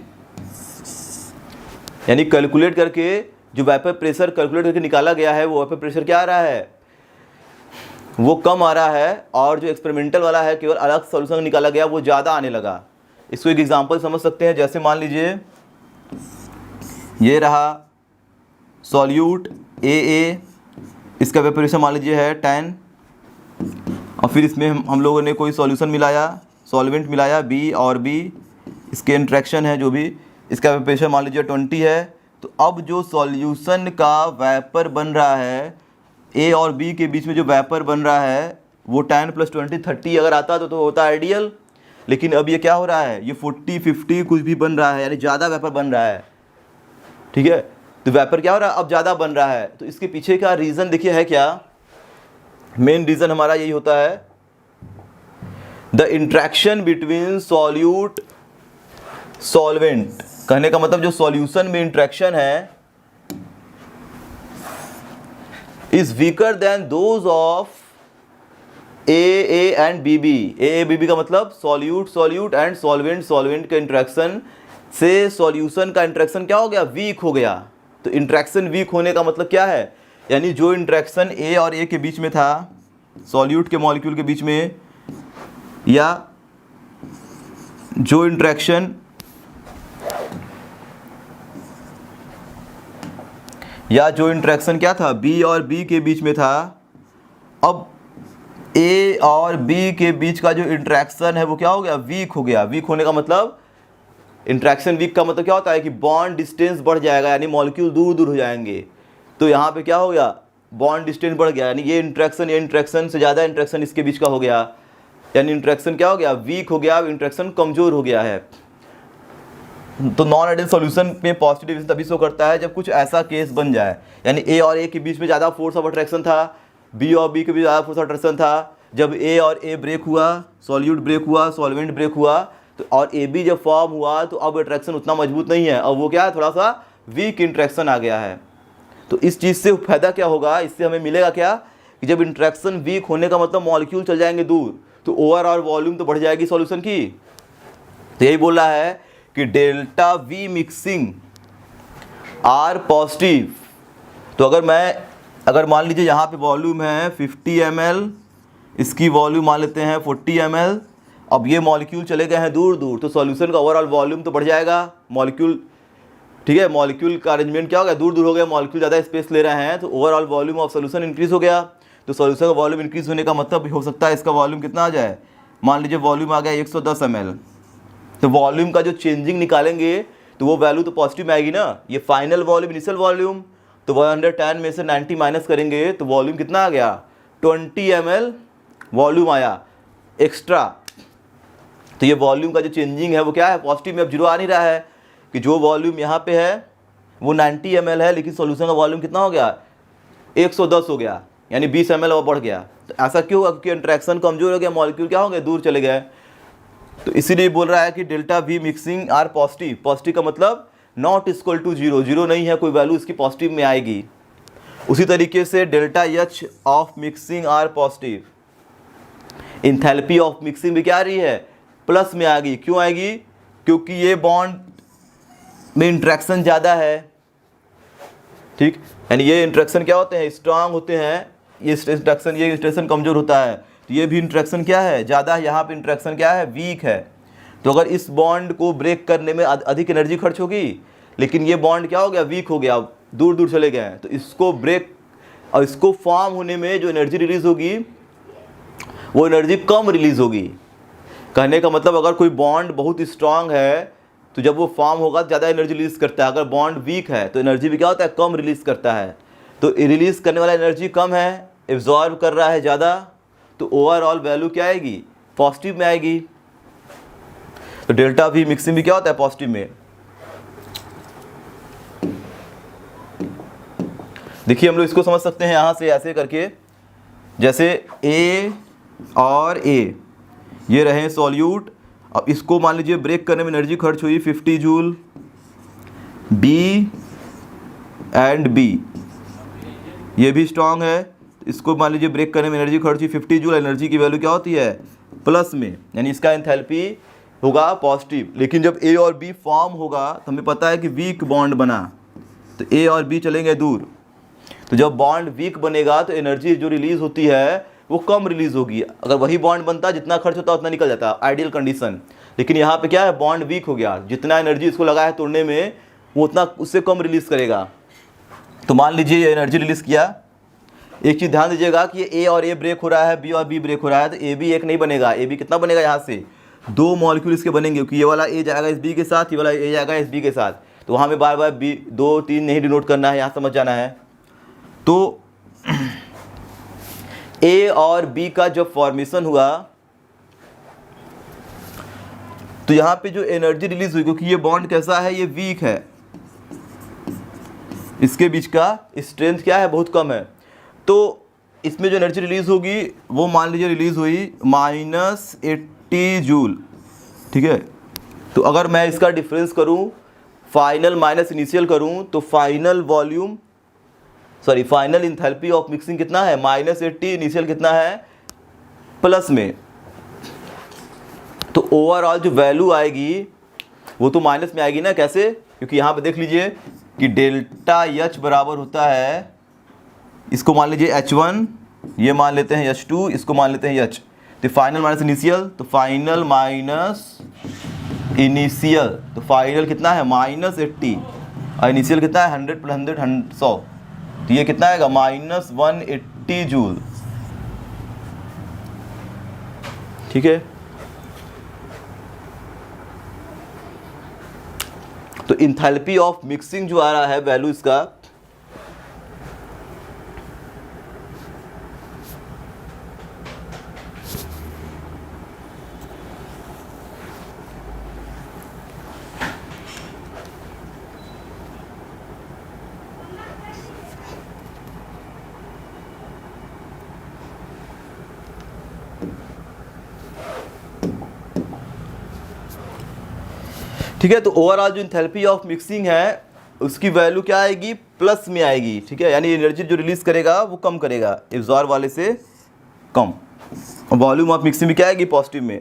Speaker 1: यानी कैलकुलेट करके जो वेपर प्रेशर कैलकुलेट करके निकाला गया है वो वेपर प्रेशर क्या आ रहा है, वो कम आ रहा है, और जो एक्सपेरिमेंटल वाला है केवल अलग सॉल्यूशन निकाला गया वो ज़्यादा आने लगा। इसको एक एग्जांपल समझ सकते हैं, जैसे मान लीजिए ये रहा सॉल्यूट ए, इसका वेपर प्रेशर मान लीजिए है 10, और फिर इसमें हम लोगों ने कोई सॉल्यूशन मिलाया, सॉल्वेंट मिलाया बी और बी, इसके इंट्रैक्शन है जो भी, इसका वेपर प्रेशर मान लीजिए 20 है। तो अब जो सॉल्यूशन का वेपर बन रहा है ए और बी के बीच में जो वेपर बन रहा है वो 10 + 20 30 अगर आता तो होता आइडियल, लेकिन अब ये क्या हो रहा है, ये 40 50 कुछ भी बन रहा है, यानी ज़्यादा वेपर बन रहा है। ठीक है, तो वेपर क्या हो रहा है, अब ज़्यादा बन रहा है। तो इसके पीछे का रीज़न देखिए है क्या, मेन रीज़न हमारा यही होता है, the interaction between solute solvent. कहने का मतलब जो सॉल्यूशन में इंट्रैक्शन है is weaker than those of A and B B का मतलब सॉल्यूट एंड सॉल्वेंट के इंट्रैक्शन से सॉल्यूशन का इंट्रैक्शन क्या हो गया, वीक हो गया। तो इंट्रैक्शन वीक होने का मतलब क्या है, यानी जो इंट्रैक्शन ए और ए के बीच में था, सॉल्यूट के मॉलिक्यूल के बीच में, या जो इंट्रैक्शन क्या था बी और बी के बीच में था, अब ए और बी के बीच का जो इंट्रैक्शन है वो क्या हो गया, वीक हो गया। वीक होने का मतलब, इंट्रैक्शन वीक का मतलब क्या होता है कि बॉन्ड डिस्टेंस बढ़ जाएगा, यानी मॉलिक्यूल दूर दूर हो जाएंगे। तो यहाँ पे क्या हो गया, बॉन्ड डिस्टेंस बढ़ गया, यानी ये इंट्रैक्शन से ज़्यादा इंट्रैक्शन इसके बीच का हो गया, यानी इंट्रैक्शन क्या हो गया, वीक हो गया, इंट्रैक्शन कमज़ोर हो गया है। तो नॉन आइडियल सॉल्यूशन में पॉजिटिव डिविएशन तभी शो करता है जब कुछ ऐसा केस बन जाए, यानी ए और ए के बीच में ज़्यादा फोर्स ऑफ अट्रैक्शन था, बी और बी के बीच ज़्यादा फोर्स ऑफ अट्रैक्शन था। जब ए और ए ब्रेक हुआ, सॉल्यूट ब्रेक हुआ, सॉल्वेंट ब्रेक हुआ, तो और ए बी जब फॉर्म हुआ तो अब अट्रैक्शन उतना मजबूत नहीं है, अब वो क्या है, थोड़ा सा वीक इंट्रैक्शन आ गया है। तो इस चीज़ से फ़ायदा क्या होगा, इससे हमें मिलेगा क्या कि जब इंट्रैक्शन वीक होने का मतलब मॉलिक्यूल चल जाएंगे दूर, तो ओवरऑल वॉल्यूम तो बढ़ जाएगी सॉल्यूशन की। तो यही बोल रहा है कि delta V mixing are positive. तो अगर मान लीजिए यहाँ पे वॉल्यूम है 50 ml, इसकी वॉल्यूम मान लेते हैं 40 ml, अब ये मॉलिक्यूल चले गए हैं दूर दूर, तो सॉल्यूशन का ओवरऑल वॉल्यूम तो बढ़ जाएगा, मॉलिक्यूल, ठीक है, मॉलिक्यूल का अरेंजमेंट क्या हो गया, दूर दूर हो गया, मॉलिक्यूल ज़्यादा स्पेस ले रहे हैं, तो overall volume of solution increase हो गया। तो सॉल्यूशन का वॉल्यूम इंक्रीज होने का मतलब हो सकता है इसका वॉल्यूम कितना आ जाए, मान लीजिए वॉल्यूम आ गया 110 ml, तो वॉल्यूम का जो चेंजिंग निकालेंगे तो वो वैल्यू तो पॉजिटिव में आएगी ना। ये फाइनल वॉल्यूम, इनिशियल वॉल्यूम, तो 110 में से 90 माइनस करेंगे तो वॉल्यूम कितना आ गया, 20 ml वॉल्यूम आया एक्स्ट्रा। तो ये वॉल्यूम का जो चेंजिंग है वो क्या है, पॉजिटिव में। अब जीरो आ नहीं रहा है कि जो वॉल्यूम यहाँ पे है वो 90 ml है, लेकिन सॉल्यूशन का वॉल्यूम कितना हो गया, 110 हो गया, यानी 20 ml और बढ़ गया। तो ऐसा क्यों हुआ, क्योंकि इंट्रैक्शन कमजोर हो गया, मॉलिक्यूल क्या हो गए, दूर चले गए। तो इसीलिए बोल रहा है कि delta V mixing are positive. Positive का मतलब not equal to zero, zero नहीं है, कोई वैल्यू इसकी पॉजिटिव में आएगी। उसी तरीके से delta H of mixing are positive, enthalpy of mixing भी क्या आ रही है, प्लस में आएगी। क्यों आएगी, क्योंकि ये बॉन्ड में इंट्रैक्शन ज़्यादा है, ठीक, यानी ये इंट्रैक्शन क्या होते हैं, स्ट्रांग होते हैं, ये इंट्रैक्शन कमज़ोर होता है, तो ये भी इंट्रैक्शन क्या है, ज़्यादा है, यहाँ पे इंट्रैक्शन क्या है, वीक है। तो अगर इस बॉन्ड को ब्रेक करने में अधिक एनर्जी खर्च होगी, लेकिन ये बॉन्ड क्या हो गया, वीक हो गया, दूर दूर चले गए हैं, तो इसको ब्रेक और इसको फॉर्म होने में जो एनर्जी रिलीज होगी वो एनर्जी कम रिलीज होगी। कहने का मतलब अगर कोई बॉन्ड बहुत स्ट्रांग है तो जब वो फॉर्म होगा तो ज़्यादा एनर्जी रिलीज करता है, अगर बॉन्ड वीक है तो एनर्जी भी क्या होता है, कम रिलीज करता है। तो रिलीज करने वाला एनर्जी कम है, एब्जॉर्ब कर रहा है ज़्यादा, तो ओवरऑल वैल्यू क्या आएगी, पॉजिटिव में आएगी। तो डेल्टा वी मिक्सिंग भी क्या होता है, पॉजिटिव में। देखिए हम लोग इसको समझ सकते हैं यहाँ से ऐसे करके, जैसे ए और ए ये रहे सॉल्यूट। अब इसको मान लीजिए ब्रेक करने में एनर्जी खर्च हुई 50 जूल, बी एंड बी ये भी स्ट्रांग है, इसको मान लीजिए ब्रेक करने में एनर्जी खर्च हुई 50 जूल। एनर्जी की वैल्यू क्या होती है, प्लस में, यानी इसका एंथैल्पी होगा पॉजिटिव। लेकिन जब ए और बी फॉर्म होगा तो हमें पता है कि वीक बॉन्ड बना, तो ए और बी चलेंगे दूर। तो जब बॉन्ड वीक बनेगा तो एनर्जी जो रिलीज होती है वो कम रिलीज होगी। अगर वही बॉन्ड बनता जितना खर्च होता उतना निकल जाता, आइडियल कंडीशन। लेकिन यहाँ पे क्या है, बॉन्ड वीक हो गया, जितना एनर्जी इसको लगा है तोड़ने में वो उतना उससे कम रिलीज करेगा। तो मान लीजिए ये एनर्जी रिलीज किया। एक चीज़ ध्यान दीजिएगा कि ए और ए ब्रेक हो रहा है, बी और बी ब्रेक हो रहा है, तो ए बी एक नहीं बनेगा। ए बी कितना बनेगा, यहाँ से 2 मॉलिक्यूल इसके बनेंगे, क्योंकि ये वाला ए जाएगा इस बी के साथ, ये वाला ए जाएगा इस बी के साथ। तो वहाँ में बार बार बी 2 3 नहीं डिनोट करना है, यहाँ समझ जाना है। तो ए और बी का जब फॉर्मेशन हुआ तो यहाँ पे जो एनर्जी रिलीज हुई, क्योंकि ये बॉन्ड कैसा है, ये वीक है, इसके बीच का स्ट्रेंथ क्या है, बहुत कम है। तो इसमें जो एनर्जी रिलीज होगी वो मान लीजिए रिलीज हुई -80 जूल, ठीक है। तो अगर मैं इसका डिफरेंस करूं, फाइनल माइनस इनिशियल करूं, तो फाइनल इंथैल्पी ऑफ मिक्सिंग कितना है, -80, इनिशियल कितना है, प्लस में। तो ओवरऑल जो वैल्यू आएगी वो तो माइनस में आएगी ना, कैसे, क्योंकि यहाँ पे देख लीजिए कि डेल्टा एच बराबर होता है, इसको मान लीजिए H1, ये मान लेते हैं H2, इसको मान लेते हैं H। तो फाइनल माइनस इनिशियल, तो फाइनल माइनस इनिशियल, तो फाइनल कितना है, -80, और इनिशियल कितना है, 100 + 100 100, तो ये कितना आएगा, -180 जूल, ठीक है। तो इंथैल्पी ऑफ मिक्सिंग जो आ रहा है वैल्यू इसका, ठीक है। तो ओवरऑल जो इंथैल्पी ऑफ मिक्सिंग है उसकी वैल्यू क्या आएगी, प्लस में आएगी, ठीक है। यानी एनर्जी जो रिलीज करेगा वो कम करेगा, एब्जॉर्ब वाले से कम। और वॉल्यूम ऑफ मिक्सिंग भी क्या आएगी, पॉजिटिव में।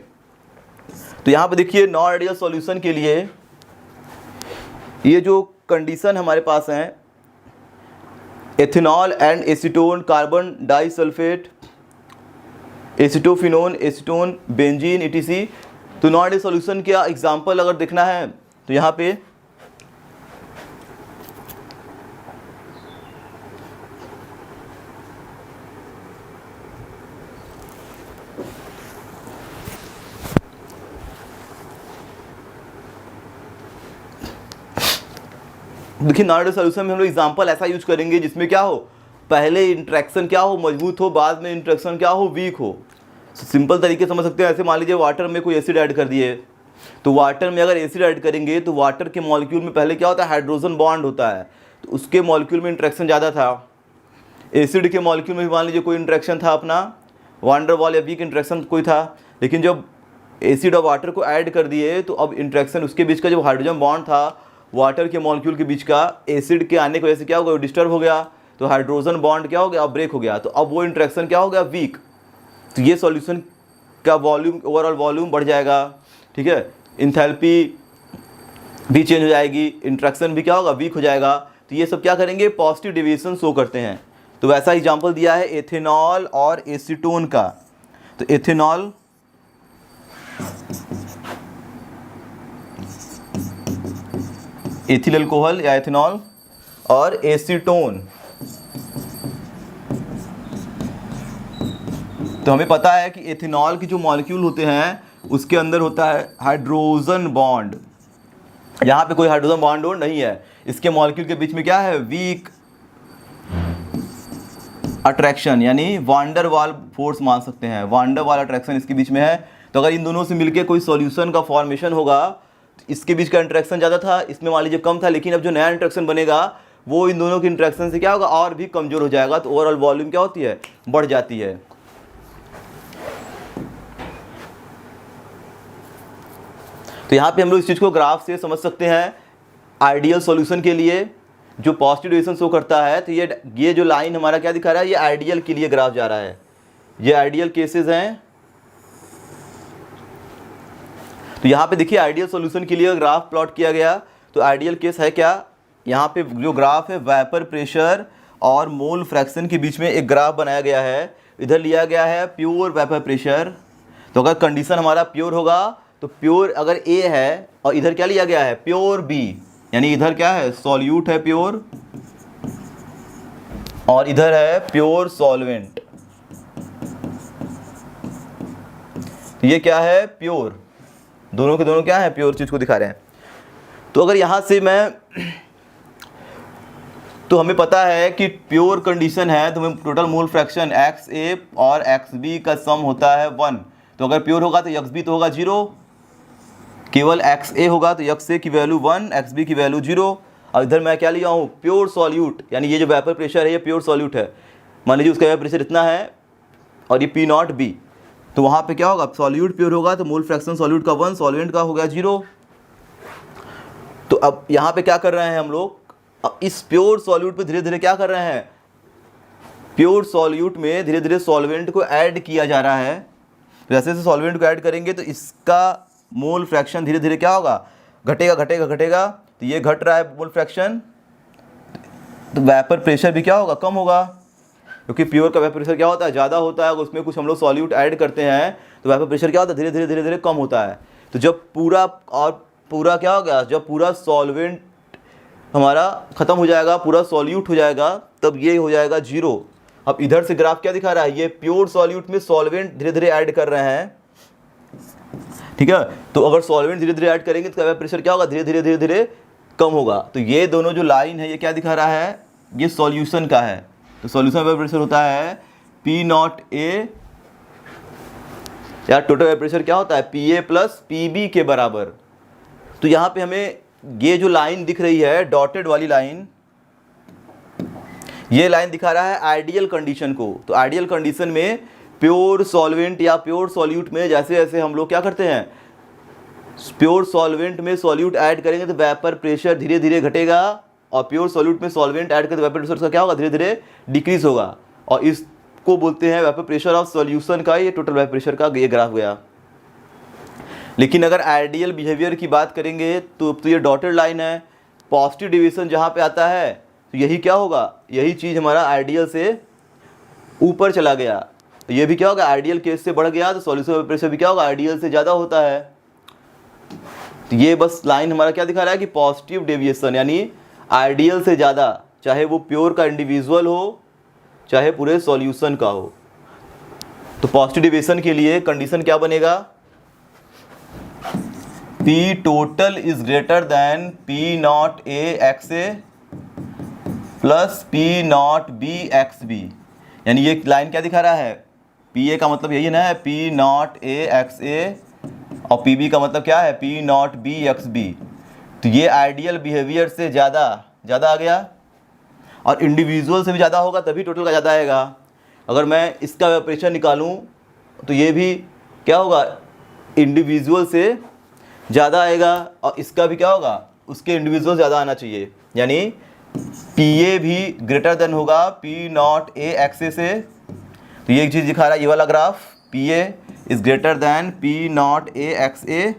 Speaker 1: तो यहाँ पे देखिए नॉन आइडियल सॉल्यूशन के लिए ये जो कंडीशन हमारे पास है, ethanol and acetone, carbon disulphate, acetophenone, acetone, benzene, etc। तो नॉन आइडियल सॉल्यूशन का एग्जांपल अगर देखना है तो यहाँ पे देखिए नॉन आइडियल सॉल्यूशन में हम लोग एग्जांपल ऐसा यूज करेंगे जिसमें क्या हो, पहले इंट्रैक्शन क्या हो, मजबूत हो, बाद में इंट्रैक्शन क्या हो, वीक हो। सिंपल तरीके समझ सकते हैं, ऐसे मान लीजिए वाटर में कोई एसिड ऐड कर दिए, तो वाटर में अगर एसिड ऐड करेंगे तो वाटर के मॉलिक्यूल में पहले क्या होता है, हाइड्रोजन बॉन्ड होता है, तो उसके मॉलिक्यूल में इंट्रैक्शन ज़्यादा था। एसिड के मॉलिक्यूल में भी मान लीजिए कोई इंट्रैक्शन था अपना, वान डेर वाल या वीक इंट्रैक्शन कोई था। लेकिन जब एसिड और वाटर को ऐड कर दिए तो अब इंट्रैक्शन उसके बीच का जो हाइड्रोजन बॉन्ड था वाटर के मॉलिक्यूल के बीच का, एसिड के आने की वजह से क्या हो गया, डिस्टर्ब हो गया, तो हाइड्रोजन बॉन्ड क्या हो गया, ब्रेक हो गया, तो अब वो इंट्रैक्शन क्या हो गया, वीक। तो ये सॉल्यूशन का वॉल्यूम, ओवरऑल वॉल्यूम बढ़ जाएगा, ठीक है। इंथैल्पी भी चेंज हो जाएगी, इंट्रैक्शन भी क्या होगा, वीक हो जाएगा। तो ये सब क्या करेंगे, पॉजिटिव डेविएशन शो करते हैं। तो वैसा एग्जांपल दिया है एथेनॉल और एसीटोन का। तो एथेनॉल एथिल अल्कोहल या एथेनॉल, और एसीटोन तो हमें पता है कि एथेनॉल की जो मॉलिक्यूल होते हैं उसके अंदर होता है हाइड्रोजन बॉन्ड। यहाँ पे कोई हाइड्रोजन बॉन्ड नहीं है, इसके मॉलिक्यूल के बीच में क्या है, वीक अट्रैक्शन, यानी वांडर वाल फोर्स मान सकते हैं, वांडर वाल अट्रैक्शन इसके बीच में है। तो अगर इन दोनों से मिलके कोई सॉल्यूशन का फॉर्मेशन होगा तो इसके बीच का इंटरेक्शन ज़्यादा था, इसमें मान लीजिए कम था, लेकिन अब जो नया इंटरेक्शन बनेगा वो इन दोनों के इंटरेक्शन से क्या होगा, और भी कमज़ोर हो जाएगा, तो ओवरऑल वॉल्यूम क्या होती है, बढ़ जाती है। तो यहाँ पे हम लोग इस चीज़ को ग्राफ से समझ सकते हैं। आइडियल सॉल्यूशन के लिए जो पॉजिटिव डेविएशन शो करता है, तो ये जो लाइन हमारा क्या दिखा रहा है, ये आइडियल के लिए ग्राफ जा रहा है, ये आइडियल केसेस हैं। तो यहाँ पे देखिए आइडियल सॉल्यूशन के लिए ग्राफ प्लॉट किया गया, तो आइडियल केस है क्या, यहाँ पे जो ग्राफ है वेपर प्रेशर और मोल फ्रैक्शन के बीच में एक ग्राफ बनाया गया है। इधर लिया गया है प्योर वेपर प्रेशर, तो अगर कंडीशन हमारा प्योर होगा तो प्योर अगर ए है, और इधर क्या लिया गया है, प्योर बी, यानी इधर क्या है, सॉल्यूट है प्योर, और इधर है प्योर सॉल्वेंट। ये क्या है, प्योर, दोनों के दोनों क्या है, प्योर चीज को दिखा रहे हैं। तो अगर यहां से तो हमें पता है कि प्योर कंडीशन है, तो हमें टोटल मोल फ्रैक्शन XA और XB का सम होता है 1। तो अगर प्योर होगा तो XB तो होगा 0, केवल XA होगा तो XA की वैल्यू 1, XB की वैल्यू 0। और इधर मैं क्या लिया हूँ, प्योर सॉल्यूट, यानी ये जो वेपर प्रेशर है ये प्योर सॉल्यूट है, मान लीजिए उसका वेपर प्रेशर इतना है और ये P0B, तो वहाँ पे क्या होगा, सॉल्यूट प्योर होगा तो मोल फ्रैक्शन सॉल्यूट का 1, सॉल्वेंट का हो गया 0। तो अब यहाँ पे क्या कर रहे हैं हम लोग, अब इस प्योर सॉल्यूट पे धीरे धीरे क्या कर रहे हैं, प्योर सॉल्यूट में धीरे धीरे सॉल्वेंट को ऐड किया जा रहा है। जैसे जैसे सॉल्वेंट को ऐड करेंगे तो इसका मोल फ्रैक्शन धीरे धीरे क्या होगा, घटेगा घटेगा घटेगा, तो ये घट रहा है मोल फ्रैक्शन, तो वेपर प्रेशर भी क्या होगा, कम होगा, क्योंकि प्योर का वेपर प्रेशर क्या होता है, ज़्यादा होता है, अगर उसमें कुछ हम लोग सॉल्यूट ऐड करते हैं तो वेपर प्रेशर क्या होता है, धीरे धीरे धीरे धीरे कम होता है। तो जब पूरा क्या हो गया, जब पूरा सॉल्वेंट हमारा ख़त्म हो जाएगा, पूरा सॉल्यूट हो जाएगा, तब ये हो जाएगा 0। अब इधर से ग्राफ क्या दिखा रहा है, ये प्योर सॉल्यूट में सॉल्वेंट धीरे धीरे ऐड कर रहे हैं, ठीक है। तो अगर सॉल्वेंट धीरे धीरे ऐड करेंगे तो वेपर प्रेशर क्या होगा, धीरे धीरे धीरे धीरे कम होगा। तो ये दोनों जो लाइन है ये क्या दिखा रहा है, ये सॉल्यूशन का है। तो सॉल्यूशन वेपर प्रेशर होता है P0A, या टोटल वेपर प्रेशर क्या होता है, PA प्लस PB के बराबर। तो यहाँ पे हमें ये जो लाइन दिख रही है डॉटेड वाली लाइन, ये लाइन दिखा रहा है आइडियल कंडीशन को। तो आइडियल कंडीशन में प्योर सॉल्वेंट या प्योर सॉल्यूट में जैसे जैसे हम लोग क्या करते हैं, प्योर सॉल्वेंट में सॉल्यूट ऐड करेंगे तो वेपर प्रेशर धीरे धीरे घटेगा, और प्योर सॉल्यूट में सॉल्वेंट ऐड करें तो वेपर प्रेशर का क्या होगा, धीरे धीरे डिक्रीज होगा, और इसको बोलते हैं वेपर प्रेशर ऑफ सॉल्यूशन का, ये टोटल वेपर प्रेशर का ये ग्राफ गया। लेकिन अगर आइडियल बिहेवियर की बात करेंगे तो ये डॉटेड लाइन है, पॉजिटिव डेविएशन जहाँ पे आता है तो यही क्या होगा, यही चीज़ हमारा आइडियल से ऊपर चला गया, तो ये भी क्या होगा, आइडियल केस से बढ़ गया, तो सॉल्यूशन वेपर प्रेशर भी क्या होगा, आइडियल से ज़्यादा होता है। तो ये बस लाइन हमारा क्या दिखा रहा है कि पॉजिटिव डेविएशन यानी आइडियल से ज़्यादा, चाहे वो प्योर का इंडिविजुअल हो चाहे पूरे सॉल्यूशन का हो। तो पॉजिटिव डेविएशन के लिए कंडीशन क्या बनेगा, P total is greater than P0A XA plus P0B XB, यानी ये लाइन क्या दिखा रहा है, PA का मतलब यही ना है P0A XA, और PB का मतलब क्या है, P0B XB। तो ये आइडियल बिहेवियर से ज़्यादा आ गया, और इंडिविजुअल से भी ज़्यादा होगा तभी टोटल का ज़्यादा आएगा। अगर मैं इसका वेपरेशन निकालूं तो ये भी क्या होगा, इंडिविजुअल से ज़्यादा आएगा, और इसका भी क्या होगा, उसके इंडिविजुअल ज़्यादा आना चाहिए, यानी PA भी ग्रेटर देन होगा P0A XA से। तो ये एक चीज़ दिखा रहा है ये वाला graph, PA is greater than P0A XA,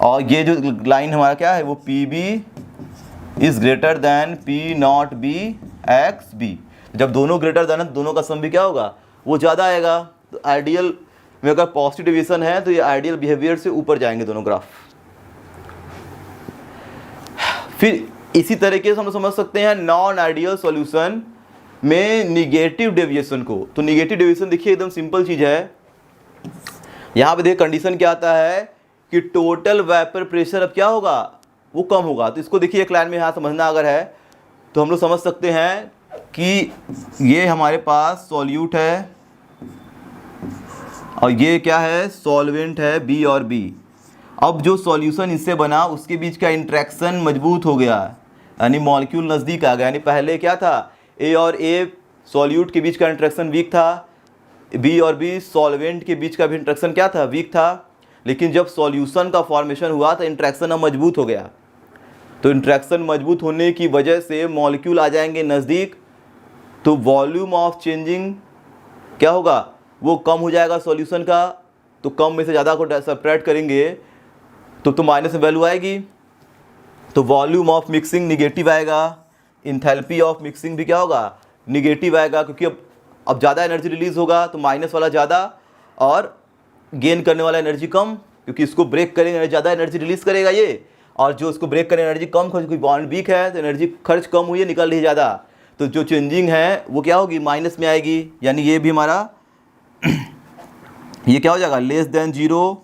Speaker 1: और ये जो लाइन हमारा क्या है वो PB is greater than P0B XB। जब दोनों ग्रेटर देन है दोनों का सम भी क्या होगा, वो ज़्यादा आएगा। तो आइडियल में अगर पॉजिटिव डेविएशन है तो ये आइडियल बिहेवियर से ऊपर जाएंगे दोनों ग्राफ। फिर इसी तरीके से हम समझ सकते हैं नॉन आइडियल सॉल्यूशन, में निगेटिव डेविएशन को। तो निगेटिव डेविएशन देखिए एकदम सिंपल चीज़ है। यहाँ पे देखिए कंडीशन क्या आता है कि टोटल वेपर प्रेशर अब क्या होगा, वो कम होगा। तो इसको देखिए एक लाइन में यहाँ समझना अगर है तो हम लोग समझ सकते हैं कि ये हमारे पास सॉल्यूट है और ये क्या है, सॉल्वेंट है बी और बी। अब जो सॉल्यूशन इससे बना उसके बीच का इंट्रैक्शन मजबूत हो गया, यानी मॉलिक्यूल नज़दीक आ गया। यानी पहले क्या था, ए और ए सॉल्यूट के बीच का इंट्रैक्शन वीक था, बी और बी सॉल्वेंट के बीच का भी इंट्रैक्शन क्या था, वीक था। लेकिन जब सॉल्यूशन का फॉर्मेशन हुआ तो इंट्रैक्शन अब मजबूत हो गया। तो इंट्रैक्शन मजबूत होने की वजह से मॉलिक्यूल आ जाएंगे नज़दीक, तो वॉल्यूम ऑफ चेंजिंग क्या होगा, वो कम हो जाएगा सॉल्यूशन का। तो कम में से ज़्यादा को सेपरेट करेंगे तो माइनस में वैल्यू आएगी। तो वॉल्यूम ऑफ मिक्सिंग निगेटिव आएगा, इंथैल्पी ऑफ मिक्सिंग भी क्या होगा, निगेटिव आएगा, क्योंकि अब ज़्यादा एनर्जी रिलीज़ होगा तो माइनस वाला ज़्यादा और गेन करने वाला एनर्जी कम, क्योंकि इसको ब्रेक करेंगे ज़्यादा एनर्जी रिलीज़ करेगा ये, और जो इसको ब्रेक करें एनर्जी कम, क्योंकि बॉन्ड वीक है तो एनर्जी खर्च कम हुई है, निकल रही है ज़्यादा। तो जो चेंजिंग है वो क्या होगी, माइनस में आएगी। यानी ये भी हमारा ये क्या हो जाएगा, लेस देन ज़ीरो,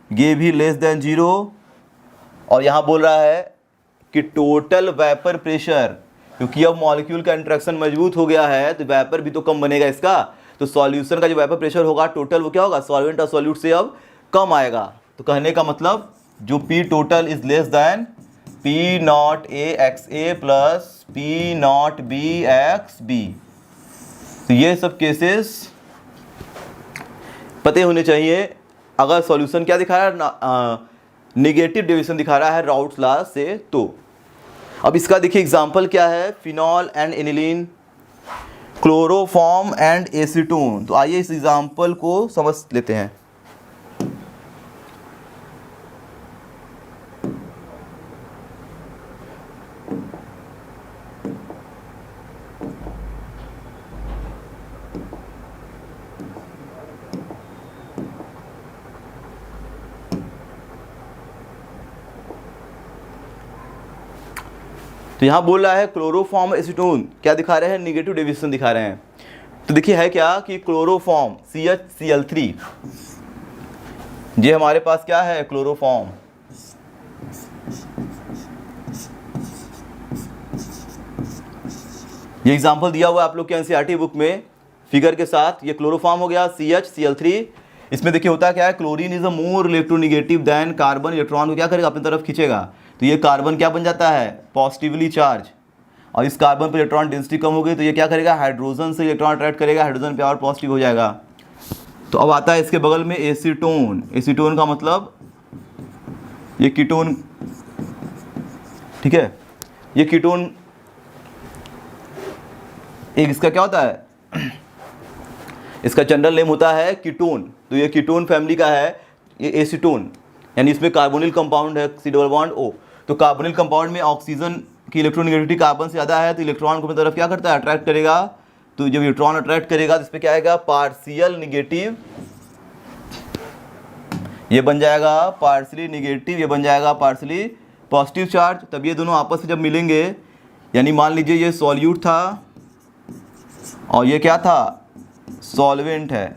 Speaker 1: ये भी लेस देन ज़ीरो। और यहाँ बोल रहा है कि टोटल वेपर प्रेशर, क्योंकि अब मॉलिक्यूल का इंट्रैक्शन मजबूत हो गया है तो वेपर भी तो कम बनेगा इसका। तो सॉल्यूशन का जो वेपर प्रेशर होगा टोटल वो क्या होगा, सॉल्वेंट और सॉल्यूट से अब कम आएगा। तो कहने का मतलब जो P total is less than P naught A X A plus P naught B X B. तो ये सब केसेस पते होने चाहिए। अगर सॉल्यूशन क्या दिखा रहा है, नेगेटिव डेविएशन दिखा रहा है राउट्स लॉ से। तो अब इसका देखिए एग्जांपल क्या है, phenol and aniline, chloroform and acetone. तो आइए इस एग्जांपल को समझ लेते हैं। तो यहाँ बोल रहा है क्लोरोफॉर्म एसीटोन क्या दिखा रहे हैं, निगेटिव डेविएशन दिखा रहे हैं। तो देखिए है क्या कि क्लोरोफॉर्म CH Cl3, ये हमारे पास क्या है, क्लोरोफॉर्म। ये एग्जांपल दिया हुआ है आप लोग के एनसीईआरटी बुक में फिगर के साथ। ये क्लोरोफॉर्म हो गया CH Cl3। इसमें देखिए होता क्या है, chlorine is a more electronegative than carbon. Electron को क्या करेगा, अपनी तरफ खींचेगा। तो ये कार्बन क्या बन जाता है, पॉजिटिवली चार्ज। और इस कार्बन पर इलेक्ट्रॉन डेंसिटी कम हो गई तो ये क्या करेगा, हाइड्रोजन से इलेक्ट्रॉन अट्रैक्ट करेगा, हाइड्रोजन पे और पॉजिटिव हो जाएगा। तो अब आता है इसके बगल में एसीटोन। एसीटोन का मतलब ये कीटोन, ठीक है। ये कीटोन एक इसका क्या होता है, इसका जनरल नेम होता है कीटोन। तो ये कीटोन फैमिली का है ये एसीटोन, यानी इसमें कार्बोनिल कंपाउंड है C डबल बॉन्ड O। तो कार्बोनिल कंपाउंड में ऑक्सीजन की इलेक्ट्रोनेगेटिविटी कार्बन से ज़्यादा है, तो इलेक्ट्रॉन को अपनी तरफ क्या करता है, अट्रैक्ट करेगा। तो जब इलेक्ट्रॉन अट्रैक्ट करेगा तो इस पर क्या आएगा, पार्शियल निगेटिव, ये बन जाएगा पार्शियली निगेटिव, ये बन जाएगा पार्शियली पॉजिटिव चार्ज। तब ये दोनों आपस में जब मिलेंगे, यानी मान लीजिए ये सॉल्यूट था और ये क्या था, सॉल्वेंट है।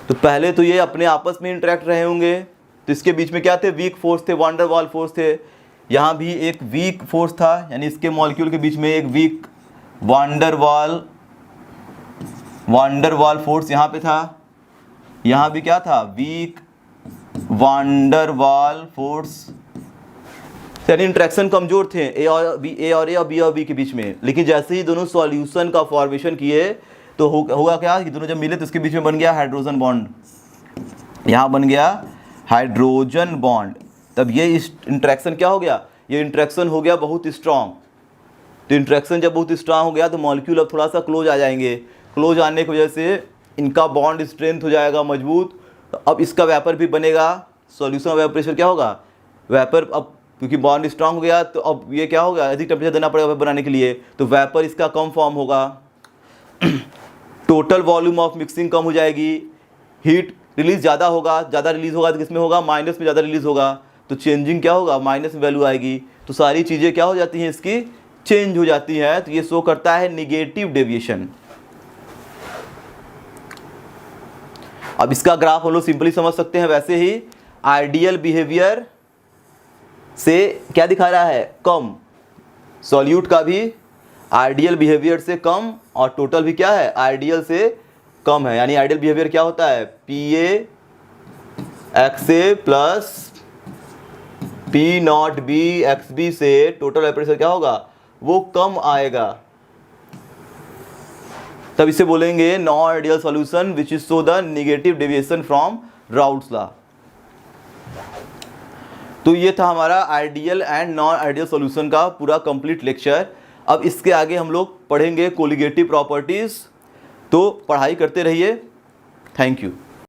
Speaker 1: तो पहले तो ये अपने आपस में इंटरेक्ट रहे होंगे, तो इसके बीच में क्या थे, वीक फोर्स थे, वांडर वाल फोर्स थे। यहाँ भी एक वीक फोर्स था, यानी इसके मॉलिक्यूल के बीच में एक वीक वांडर वाल फोर्स यहाँ पे था। यहाँ भी क्या था, वीक वांडर वाल फोर्स, यानी इंट्रैक्शन कमजोर थे ए और बी और बी के बीच में। लेकिन जैसे ही दोनों सॉल्यूशन का फॉर्मेशन किए तो होगा क्या कि दोनों जब मिले तो इसके बीच में बन गया हाइड्रोजन बॉन्ड, यहाँ बन गया हाइड्रोजन बॉन्ड। तब ये इंट्रैक्शन क्या हो गया, ये इंट्रैक्शन हो गया बहुत स्ट्रांग। तो इंट्रैक्शन जब बहुत स्ट्रांग हो गया तो मॉलिक्यूल अब थोड़ा सा क्लोज आ जाएंगे। क्लोज आने की वजह से इनका बॉन्ड स्ट्रेंथ हो जाएगा मजबूत। तो अब इसका वेपर भी बनेगा, सॉल्यूशन वेपर प्रेशर क्या होगा, वेपर अब क्योंकि बॉन्ड स्ट्रांग हो गया तो अब ये क्या होगा, अधिक टेम्परेचर देना पड़ेगा वेपर बनाने के लिए, तो वेपर इसका कम फॉर्म होगा। टोटल वॉल्यूम ऑफ मिक्सिंग कम हो जाएगी, हीट रिलीज ज़्यादा होगा, ज़्यादा रिलीज होगा तो किसमें होगा, माइनस में ज़्यादा रिलीज होगा। तो चेंजिंग क्या होगा, माइनस में वैल्यू आएगी। तो सारी चीज़ें क्या हो जाती हैं इसकी, चेंज हो जाती है तो ये शो करता है निगेटिव डेविएशन। अब इसका ग्राफ हम लोग सिंपली समझ सकते हैं, वैसे ही आइडियल बिहेवियर से क्या दिखा रहा है, कम, सॉल्यूट का भी आइडियल बिहेवियर से कम और टोटल भी क्या है, आइडियल से कम है। यानी आइडियल बिहेवियर क्या होता है, PA XA plus P0B XB से टोटल ब्लड प्रेशर क्या होगा, वो कम आएगा। तब इसे बोलेंगे non ideal solution which is show the negative deviation from routes law. तो ये था हमारा ideal and non ideal solution का पूरा कंप्लीट लेक्चर। अब इसके आगे हम लोग पढ़ेंगे कोलिगेटिव प्रॉपर्टीज। तो पढ़ाई करते रहिए। Thank you.